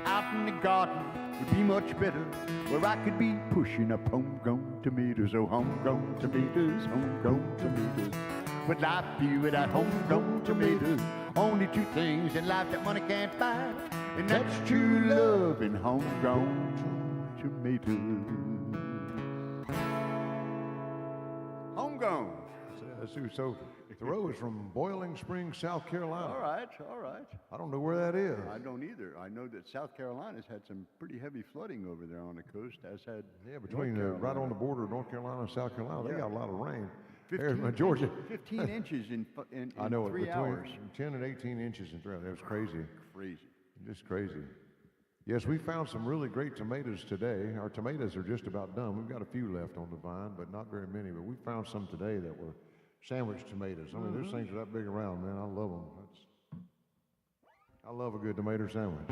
Out in the garden would be much better, where I could be pushing up homegrown tomatoes. Oh, homegrown tomatoes, homegrown tomatoes. But life be without homegrown tomatoes. Only two things in life that money can't buy, and that's true love and homegrown tomatoes. Homegrown. So Thoreau is from Boiling Springs, South Carolina. All right, all right. I don't know where that is. I don't either. I know that South Carolina's had some pretty heavy flooding over there on the coast, as had Between right on the border of North Carolina and South Carolina, they got a lot of rain. 15, Georgia. 15 inches in I know 3 between hours. 10 and 18 inches in 3 hours. That was crazy. Crazy. Just crazy. Yes, we found some really great tomatoes today. Our tomatoes are just about done. We've got a few left on the vine, but not very many. But we found some today that were sandwich tomatoes. I mean, those things are that big around, man. I love them. I love a good tomato sandwich.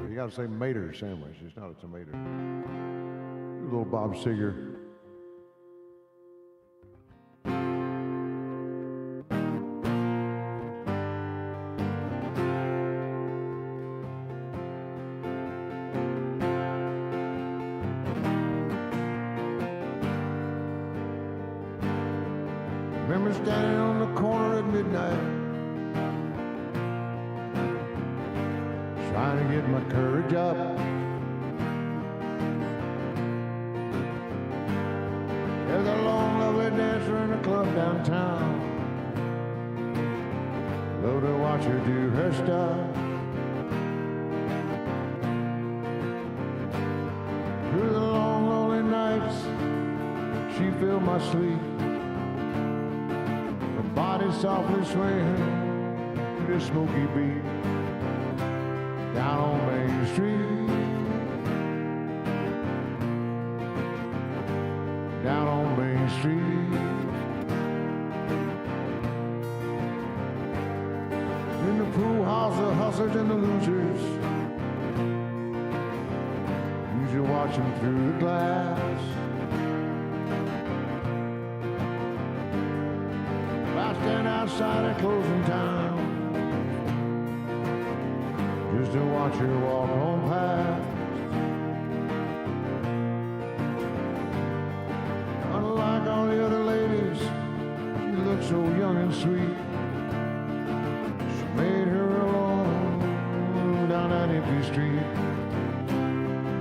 You got to say mater sandwich. It's not a tomato. Little Bob Seger. Remember standing on the corner at midnight, trying to get my courage up. There's a long, lovely dancer in a club downtown. Love to watch her do her stuff. Through the long, lonely nights, she filled my sleep. Body softly swaying to the smoky beat. Down on Main Street, down on Main Street. In the pool house, the hustlers and the losers, usually watching through the glass. I stand outside at closing time, just to watch her walk on past. Unlike all the other ladies, she looked so young and sweet. She made her alone down that empty street,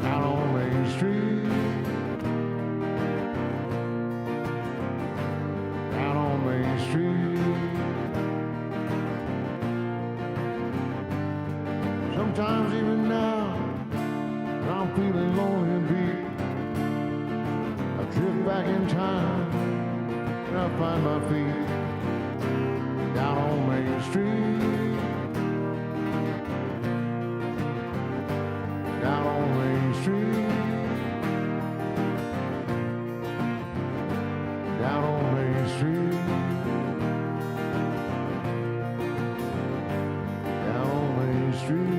down on Main Street, down on Main Street. Sometimes even now, when I'm feeling lonely and beat, I drift back in time and I find my feet down on Main Street, down on Main Street, down on Main Street, down on Main Street.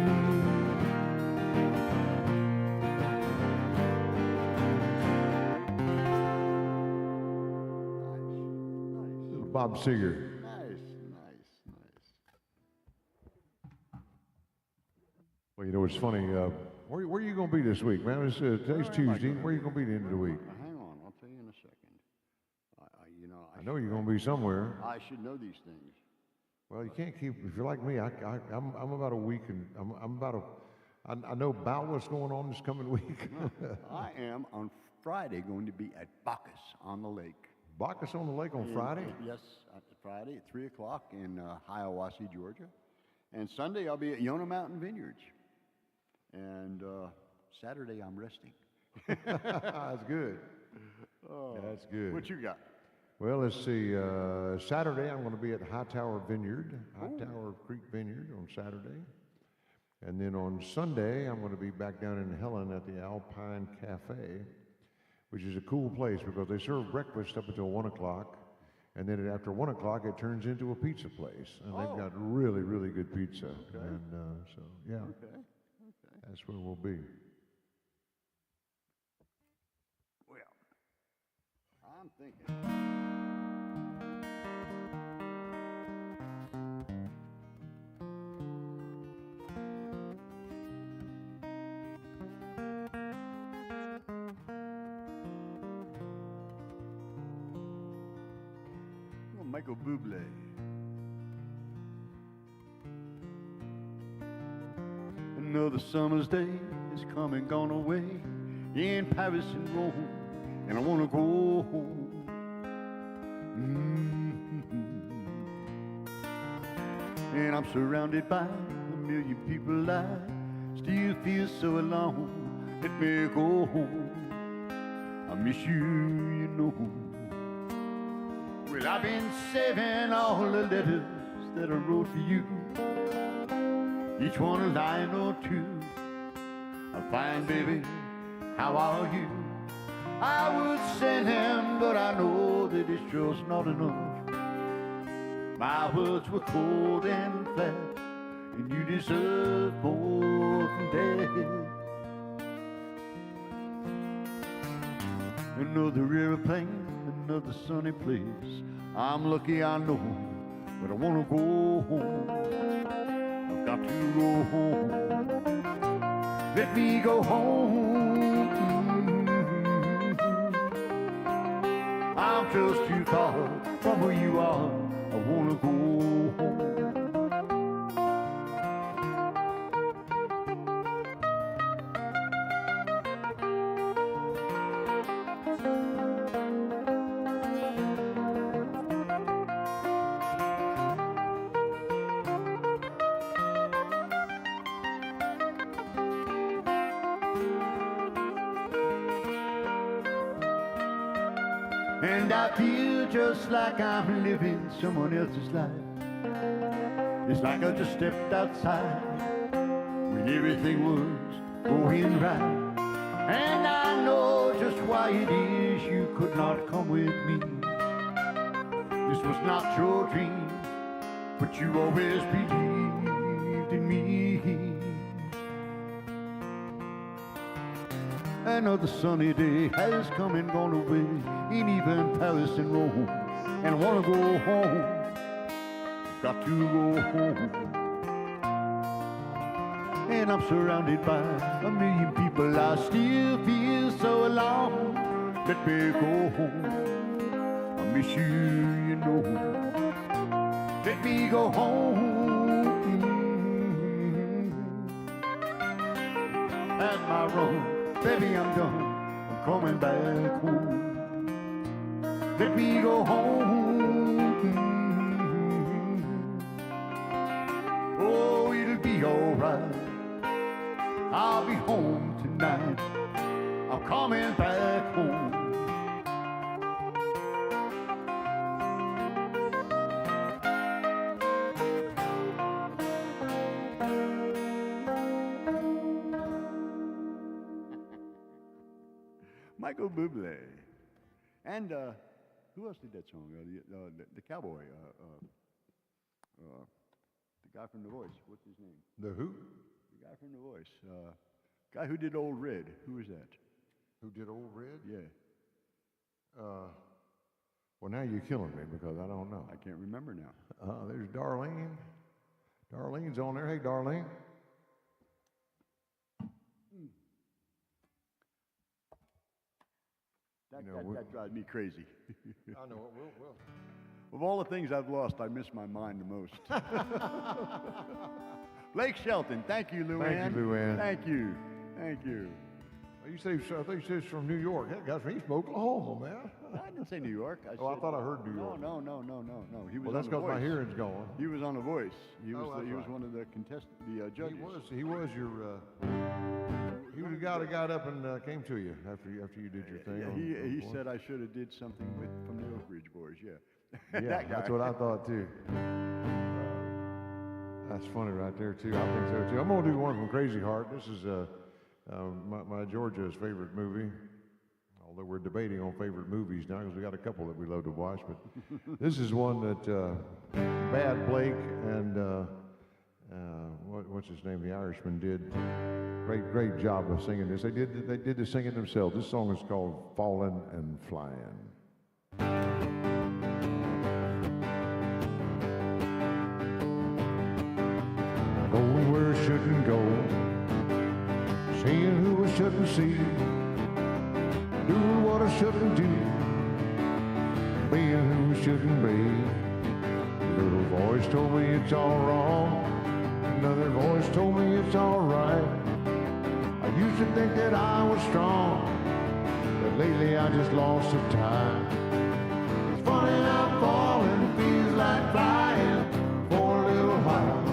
Bob Seger. Nice, nice, nice. Well, you know, it's funny. Where are you going to be this week, man? Today's Tuesday. Where are you going to be the end of the week? Hang on, I'll tell you in a second. I know you're going to be somewhere. I should know these things. Well, you can't keep. If you're like me, I'm about a week, and I know about what's going on this coming week. I am on Friday going to be at Bacchus on the lake. Bacchus on the lake on Friday? Yes, Friday at 3 o'clock in Hiawassee, Georgia. And Sunday I'll be at Yona Mountain Vineyards. And Saturday I'm resting. That's good. That's good. What you got? Well, let's see. Saturday, I'm going to be at Hightower Creek Vineyard on Saturday. And then on Sunday, I'm going to be back down in Helen at the Alpine Cafe, which is a cool place because they serve breakfast up until 1 o'clock. And then after 1 o'clock, it turns into a pizza place. And they've got really, really good pizza. Okay. And so, yeah, that's where we'll be. Well, I'm thinking. Michael Bublé. Another summer's day has come and gone away in Paris and Rome, and I want to go home. And I'm surrounded by a million people. I still feel so alone. Let me go home. I miss you, you know. Well, I've been saving all the letters that I wrote for you, each one a line or two. I'm fine, baby, how are you? I would send them, but I know that it's just not enough. My words were cold and flat, and you deserve more than that. Another airplane, another sunny place. I'm lucky, I know, but I want to go home. I've got to go home. Let me go home. I'm just too far from where you are. I want to go home. And I feel just like I'm living someone else's life. It's like I just stepped outside when everything was going right. And I know just why it is you could not come with me. This was not your dream, but you always believed in me. Another sunny day has come and gone away in even Paris and Rome, and I want to go home. Got to go home. And I'm surrounded by a million people. I still feel so alone. Let me go home. I miss you, you know. Let me go home. At my road. Baby, I'm done, I'm coming back home. Let me go home. Oh, it'll be alright. I'll be home tonight. I'm coming back home. Michael Bublé. And who else did that song? The cowboy. The guy from The Voice. What's his name? The who? The guy from The Voice. Guy who did Old Red. Who is that? Who did Old Red? Yeah. Well, now you're killing me because I don't know. I can't remember now. There's Darlene. Darlene's on there. Hey, Darlene. That drives me crazy. I know it will. Of all the things I've lost, I miss my mind the most. Blake Shelton, thank you, Luann. Thank you, Luann. Thank you. Thank you. I thought you said he's from New York. That guy's from Oklahoma, man. I didn't say New York. I thought I heard New York. No. He was well, that's because my hearing's going. He was on The Voice. He was right. one of the judges. He was your. He was the guy that got up and came to you after you did your thing. Yeah, he said I should have did something from the Oak Ridge Boys. Yeah. Yeah, that's what I thought too. That's funny right there too. I think so too. I'm gonna do one from Crazy Heart. This is my Georgia's favorite movie. Although we're debating on favorite movies now because we got a couple that we love to watch, but this is one that Bad Blake and what's his name, the Irishman, did great job of singing this. They did the singing themselves. This song is called "Fallin' and Flyin'." Going where I shouldn't go, seeing who I shouldn't see, doing what I shouldn't do, being who I shouldn't be. A little voice told me it's all wrong, another voice told me it's all right. I used to think that I was strong, but lately I just lost some time. It's funny how falling feels like flying for a little while.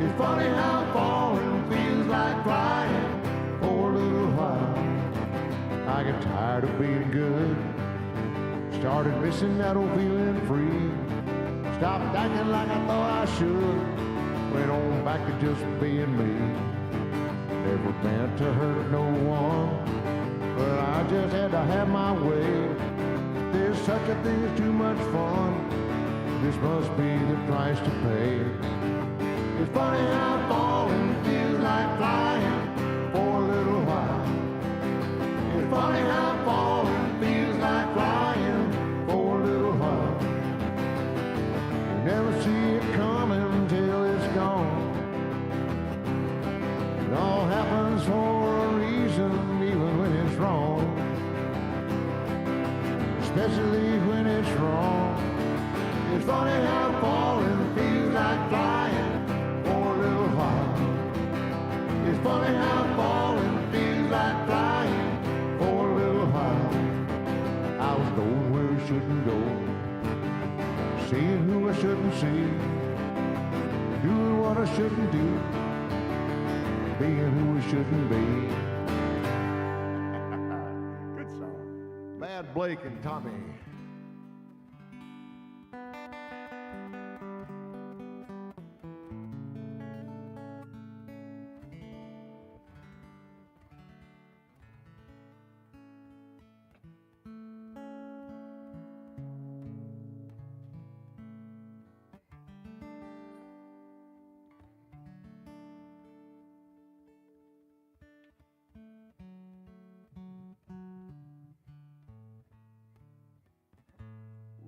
It's funny how falling feels like flying for a little while. I get tired of being good, started missing that old feeling free. Stopped acting like I thought I should, went on back to just being me. Never meant to hurt no one, but I just had to have my way. There's such a thing as too much fun, this must be the price to pay. It's funny how falling feels like flying for a little while. It's funny how falling feels like flying for a little while. You never see it coming till it's gone. It all happens for a reason, even when it's wrong. Especially when it's wrong. It's funny how falling feels like flying. It's funny how falling feels like flying for a little while. I was going where I shouldn't go, seeing who I shouldn't see, doing what I shouldn't do, being who I shouldn't be. Good song. Bad Blake and Tommy.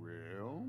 Well,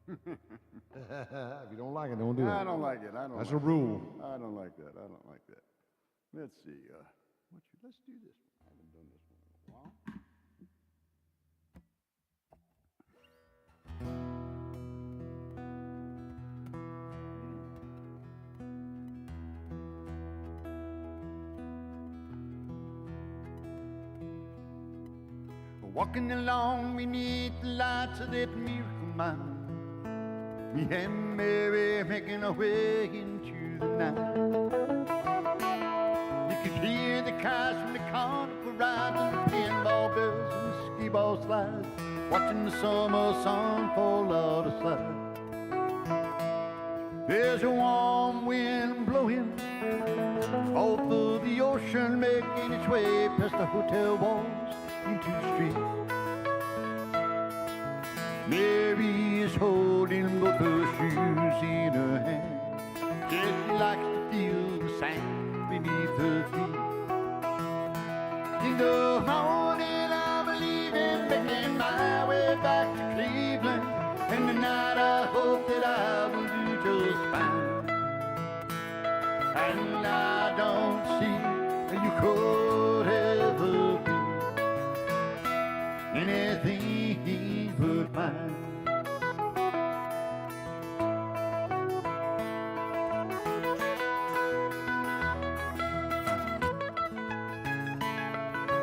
If you don't like it, don't do it. I don't like it. That's a rule. I don't like that. I don't like that. Let's see. Let's do this one. I haven't done this one in a while. Walking along beneath the lights of that miracle mine, me and Mary making our way into the night. You could hear the cries from the carnival rides and the pinball bells and the skee ball slides, watching the summer sun fall out of sight. There's a warm wind blowing off of the ocean, making its way past the hotel walls into the street. Mary is holding both her shoes in her hand. Yeah, she likes to feel the sand beneath her feet. In the morning I'm leaving, making my way back to Cleveland. And tonight I hope that I will do just fine. And I don't see could ever be. Anything but mine.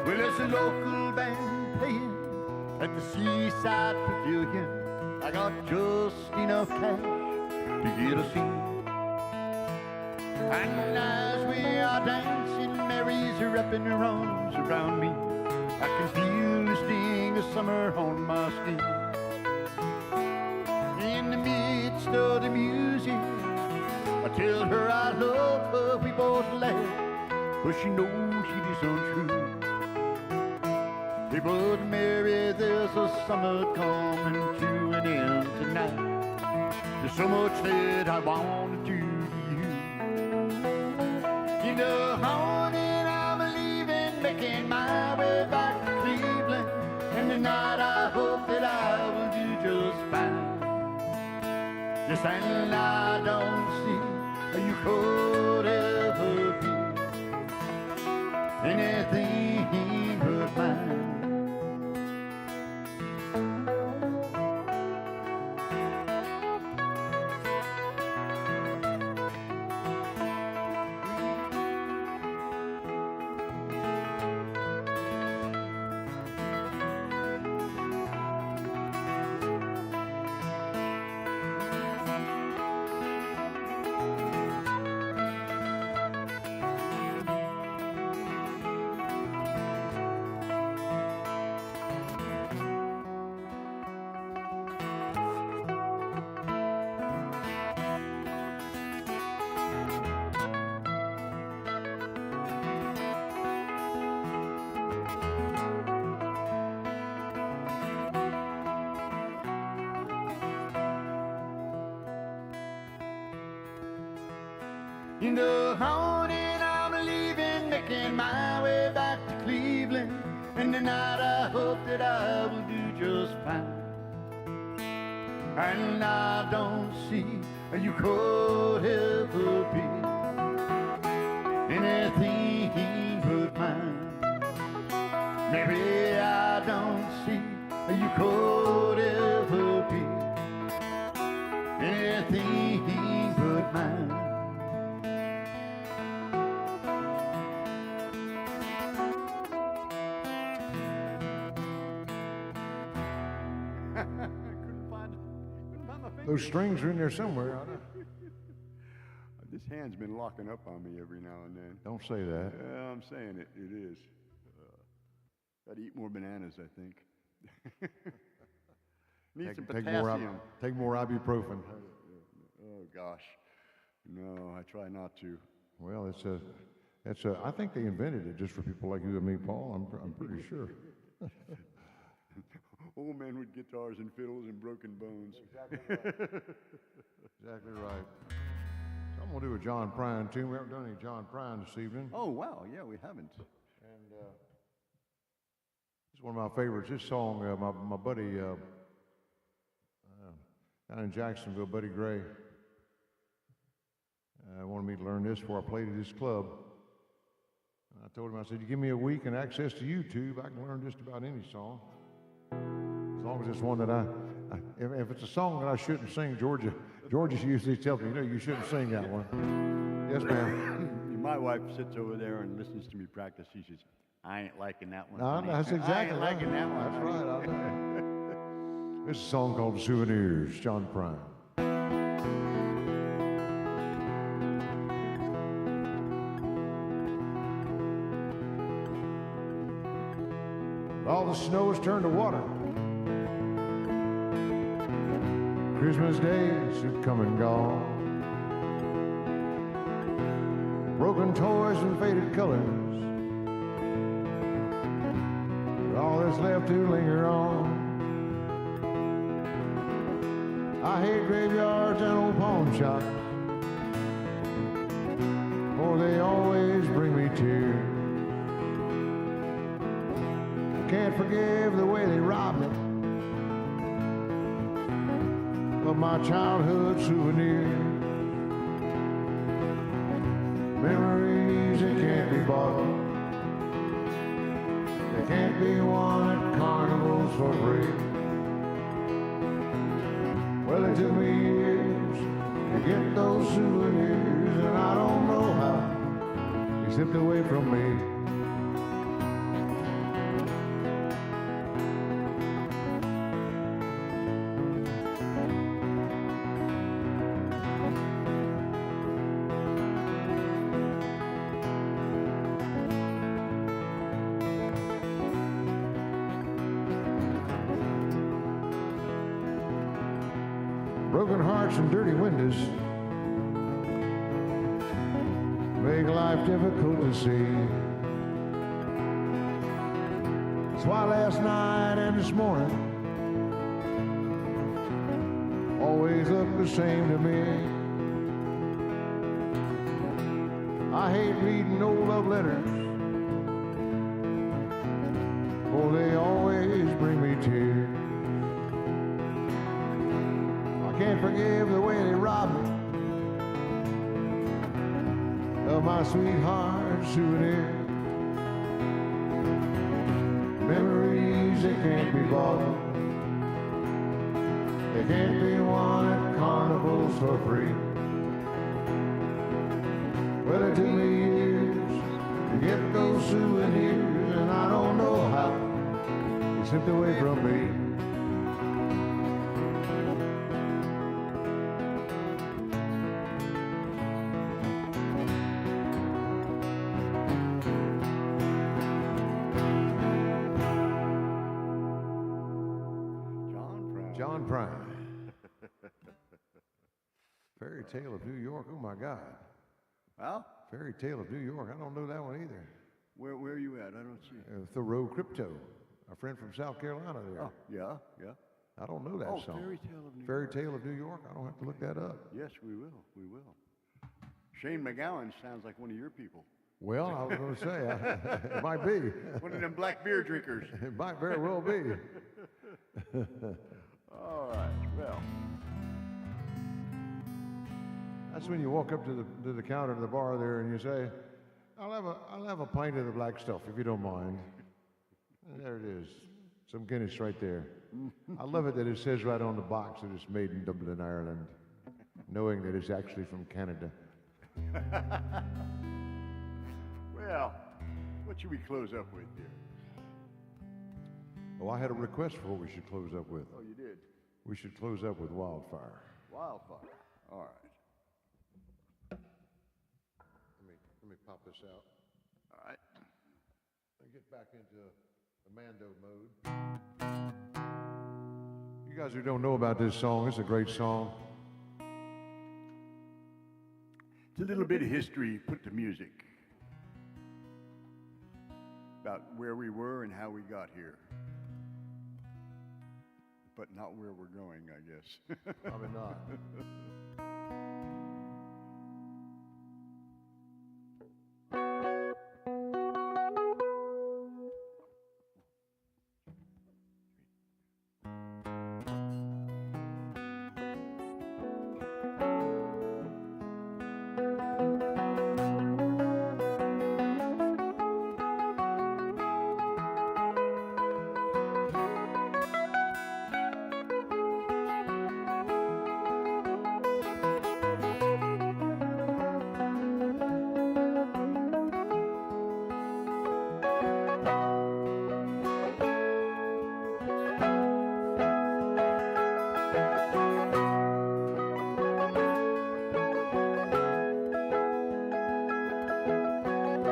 Well, there's a local band playing at the Seaside Pavilion. I got just enough cash to get a seat. And as we are dancing, Mary's wrapping her arms around me. I can feel the sting of summer on my skin. In the midst of the music, I tell her I love her. We both laugh, but she knows it is untrue. Hey, but Mary, there's a summer coming to an end tonight. There's so much that I want to do to you. In the morning I'm leaving, making my way back to Cleveland. And tonight I hope that I will do just fine. Yes, and I don't see how you could ever be anything but mine. In the morning I'm leaving, making my way back to Cleveland. And tonight I hope that I will do just fine. And I don't see how you could ever be anything but mine. Maybe I don't see how you could ever be anything but mine. Those strings are in there somewhere. This hand's been locking up on me every now and then. Don't say that. Yeah, I'm saying it. It is. Gotta eat more bananas, I think. Need some potassium. Take more ibuprofen. Oh gosh, no, I try not to. Well, I think they invented it just for people like you and me, Paul. I'm pretty sure. Old men with guitars and fiddles and broken bones. Exactly right. Exactly right. So I'm gonna do a John Prine tune. We haven't done any John Prine this evening. Oh wow, yeah, we haven't. And it's one of my favorites. This song, my buddy down in Jacksonville, Buddy Gray, wanted me to learn this before I played at his club. And I told him, I said, you give me a week and access to YouTube, I can learn just about any song. As long as it's one that if it's a song that I shouldn't sing, Georgia usually tells me, you shouldn't sing that one. Yes, ma'am. My wife sits over there and listens to me practice. She says, I ain't liking that one. No, that's exactly I ain't liking that one. That's right. This is a song called Souvenirs, John Prine. All the snow has turned to water. Christmas days have come and gone. Broken toys and faded colors, but all that's left to linger on. I hate graveyards and old pawn shops, for they always bring me tears. I can't forgive the way they robbed me of my childhood souvenirs. Memories that can't be bought, There can't be one at carnivals for free. Well, it took me years to get those souvenirs, and I don't know how he slipped away from me. Broken hearts and dirty windows make life difficult to see. That's why last night and this morning always look the same to me. I hate reading old love letters, for they always bring me tears. I can't forgive the way they robbed me of my sweetheart's souvenir. Memories, they can't be bought. They can't be won at carnivals for free. Well, it took me years to get those souvenirs, and I don't know how he slipped away from me. John Prine. Fairy Tale of New York. Oh my God. Well, Fairy Tale of New York. I don't know that one either. where are you at? I don't see. Thoreau Crypto, a friend from South Carolina there. Oh, yeah, yeah. I don't know that Oh, song. Fairy Tale of New Fairy York. Tale of New York. I don't have to look that up. Yes, we will. We will. Shane McGowan sounds like one of your people. Well, I was going to say, it might be. One of them black beer drinkers. It might very well be. All right. Well, That's when you walk up to the counter at the bar there and you say, I'll have a pint of the black stuff, if you don't mind. And there it is. Some Guinness right there. I love it that it says right on the box that it's made in Dublin, Ireland, knowing that it's actually from Canada. well, what should we close up with here? Oh, I had a request for what we should close up with. Oh, you did? We should close up with Wildfire. Wildfire. All right. Let me pop this out. All right. And get back into the Mando mode. You guys who don't know about this song, it's a great song. It's a little bit of history put to music about where we were and how we got here. But not where we're going, I guess. Probably not.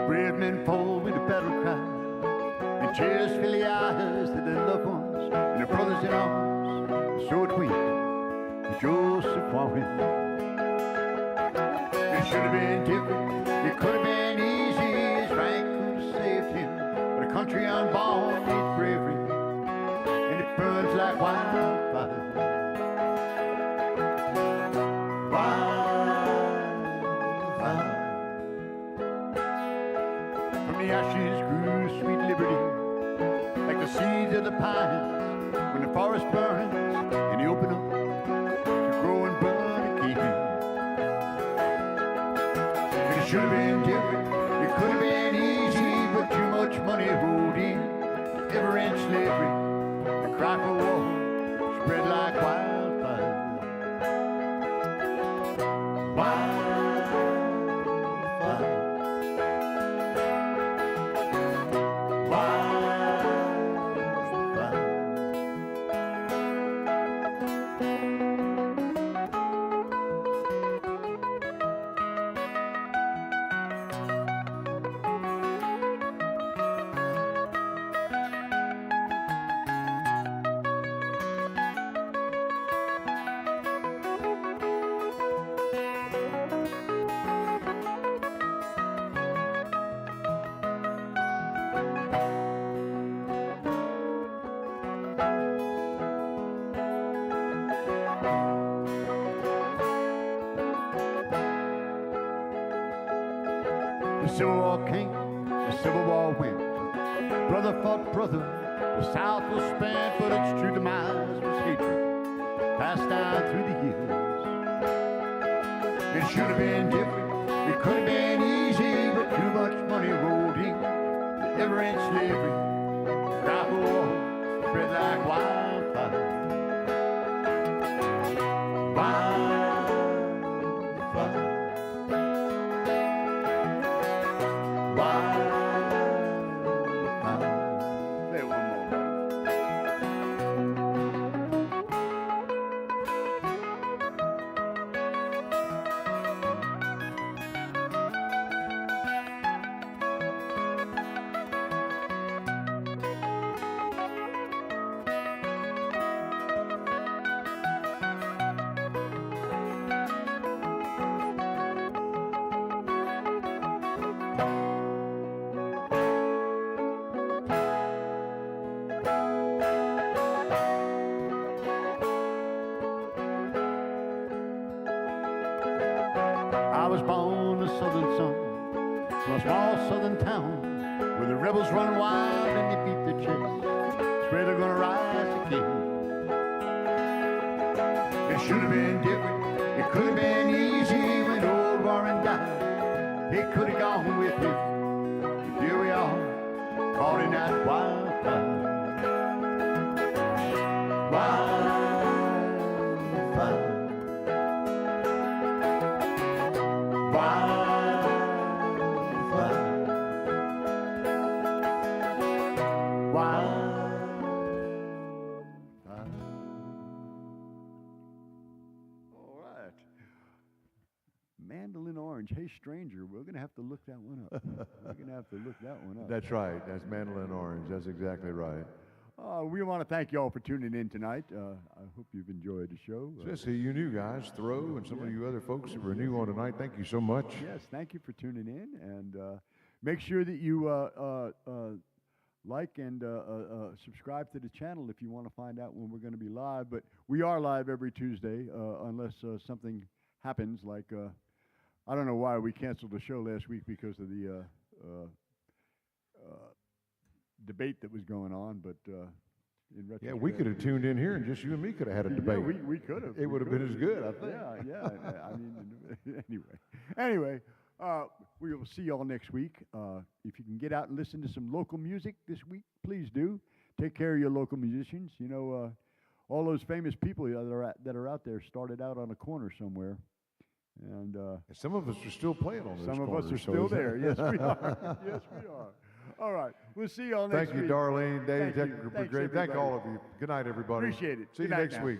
Brave men fall with a battle cry, and tears fill the eyes of their loved ones and their brothers in arms. So it went with Joseph Warren. It should have been different, it could have been easy, his rank could have saved him. But a country unborn needs bravery, and it burns like wildfire. The ashes grew sweet liberty, like the seeds of the pines when the forest burns and they open up to grow and burn again. It should have been different, it could have been easy, but too much money rolled in. cry for war spread like wildfire. Wildfire. The Civil War came, the Civil War went. Brother fought brother, the South was spent, but its true demise was hatred, passed down through the years. It should have been different, it could have been easy, but too much money rolled in. The ever-end slavery, cry for war, spread like wildfire. Wildfire. I was born a southern son from a small southern town where the rebels run wild and they beat the chest. It's where they're gonna rise again. It should have been different, it could have been easy when old Warren died. They could have gone with him, but here we are, caught in that wildfire. Wildfire. Mandolin Orange. Hey, stranger, we're going to have to look that one up. We're going to have to look that one up. That's right. That's Mandolin Orange. That's exactly right. We want to thank you all for tuning in tonight. I hope you've enjoyed the show. Just so you new guys, Thoreau, and some of you other folks that were new on tonight, thank you so much. Yes, thank you for tuning in. And make sure that you like and subscribe to the channel if you want to find out when we're going to be live. But we are live every Tuesday unless something happens like... I don't know why we canceled the show last week because of the debate that was going on, but in retrospect... Yeah, we could have tuned in here and just you and me could have had a debate. Yeah, we could have. It would have been as good, I think. Yeah. I mean, anyway, we will see y'all next week. If you can get out and listen to some local music this week, please do. Take care of your local musicians. You know, all those famous people that are out there started out on a corner somewhere. And some of us are still playing on those Some corners, of us are still there. Yes, we are. Yes, we are. All right. We'll see y'all next week. Thank you, Darlene, Dave, Thank you. technical brigade. Thank all of you. Good night, everybody. Appreciate it. See you Good night next now. week.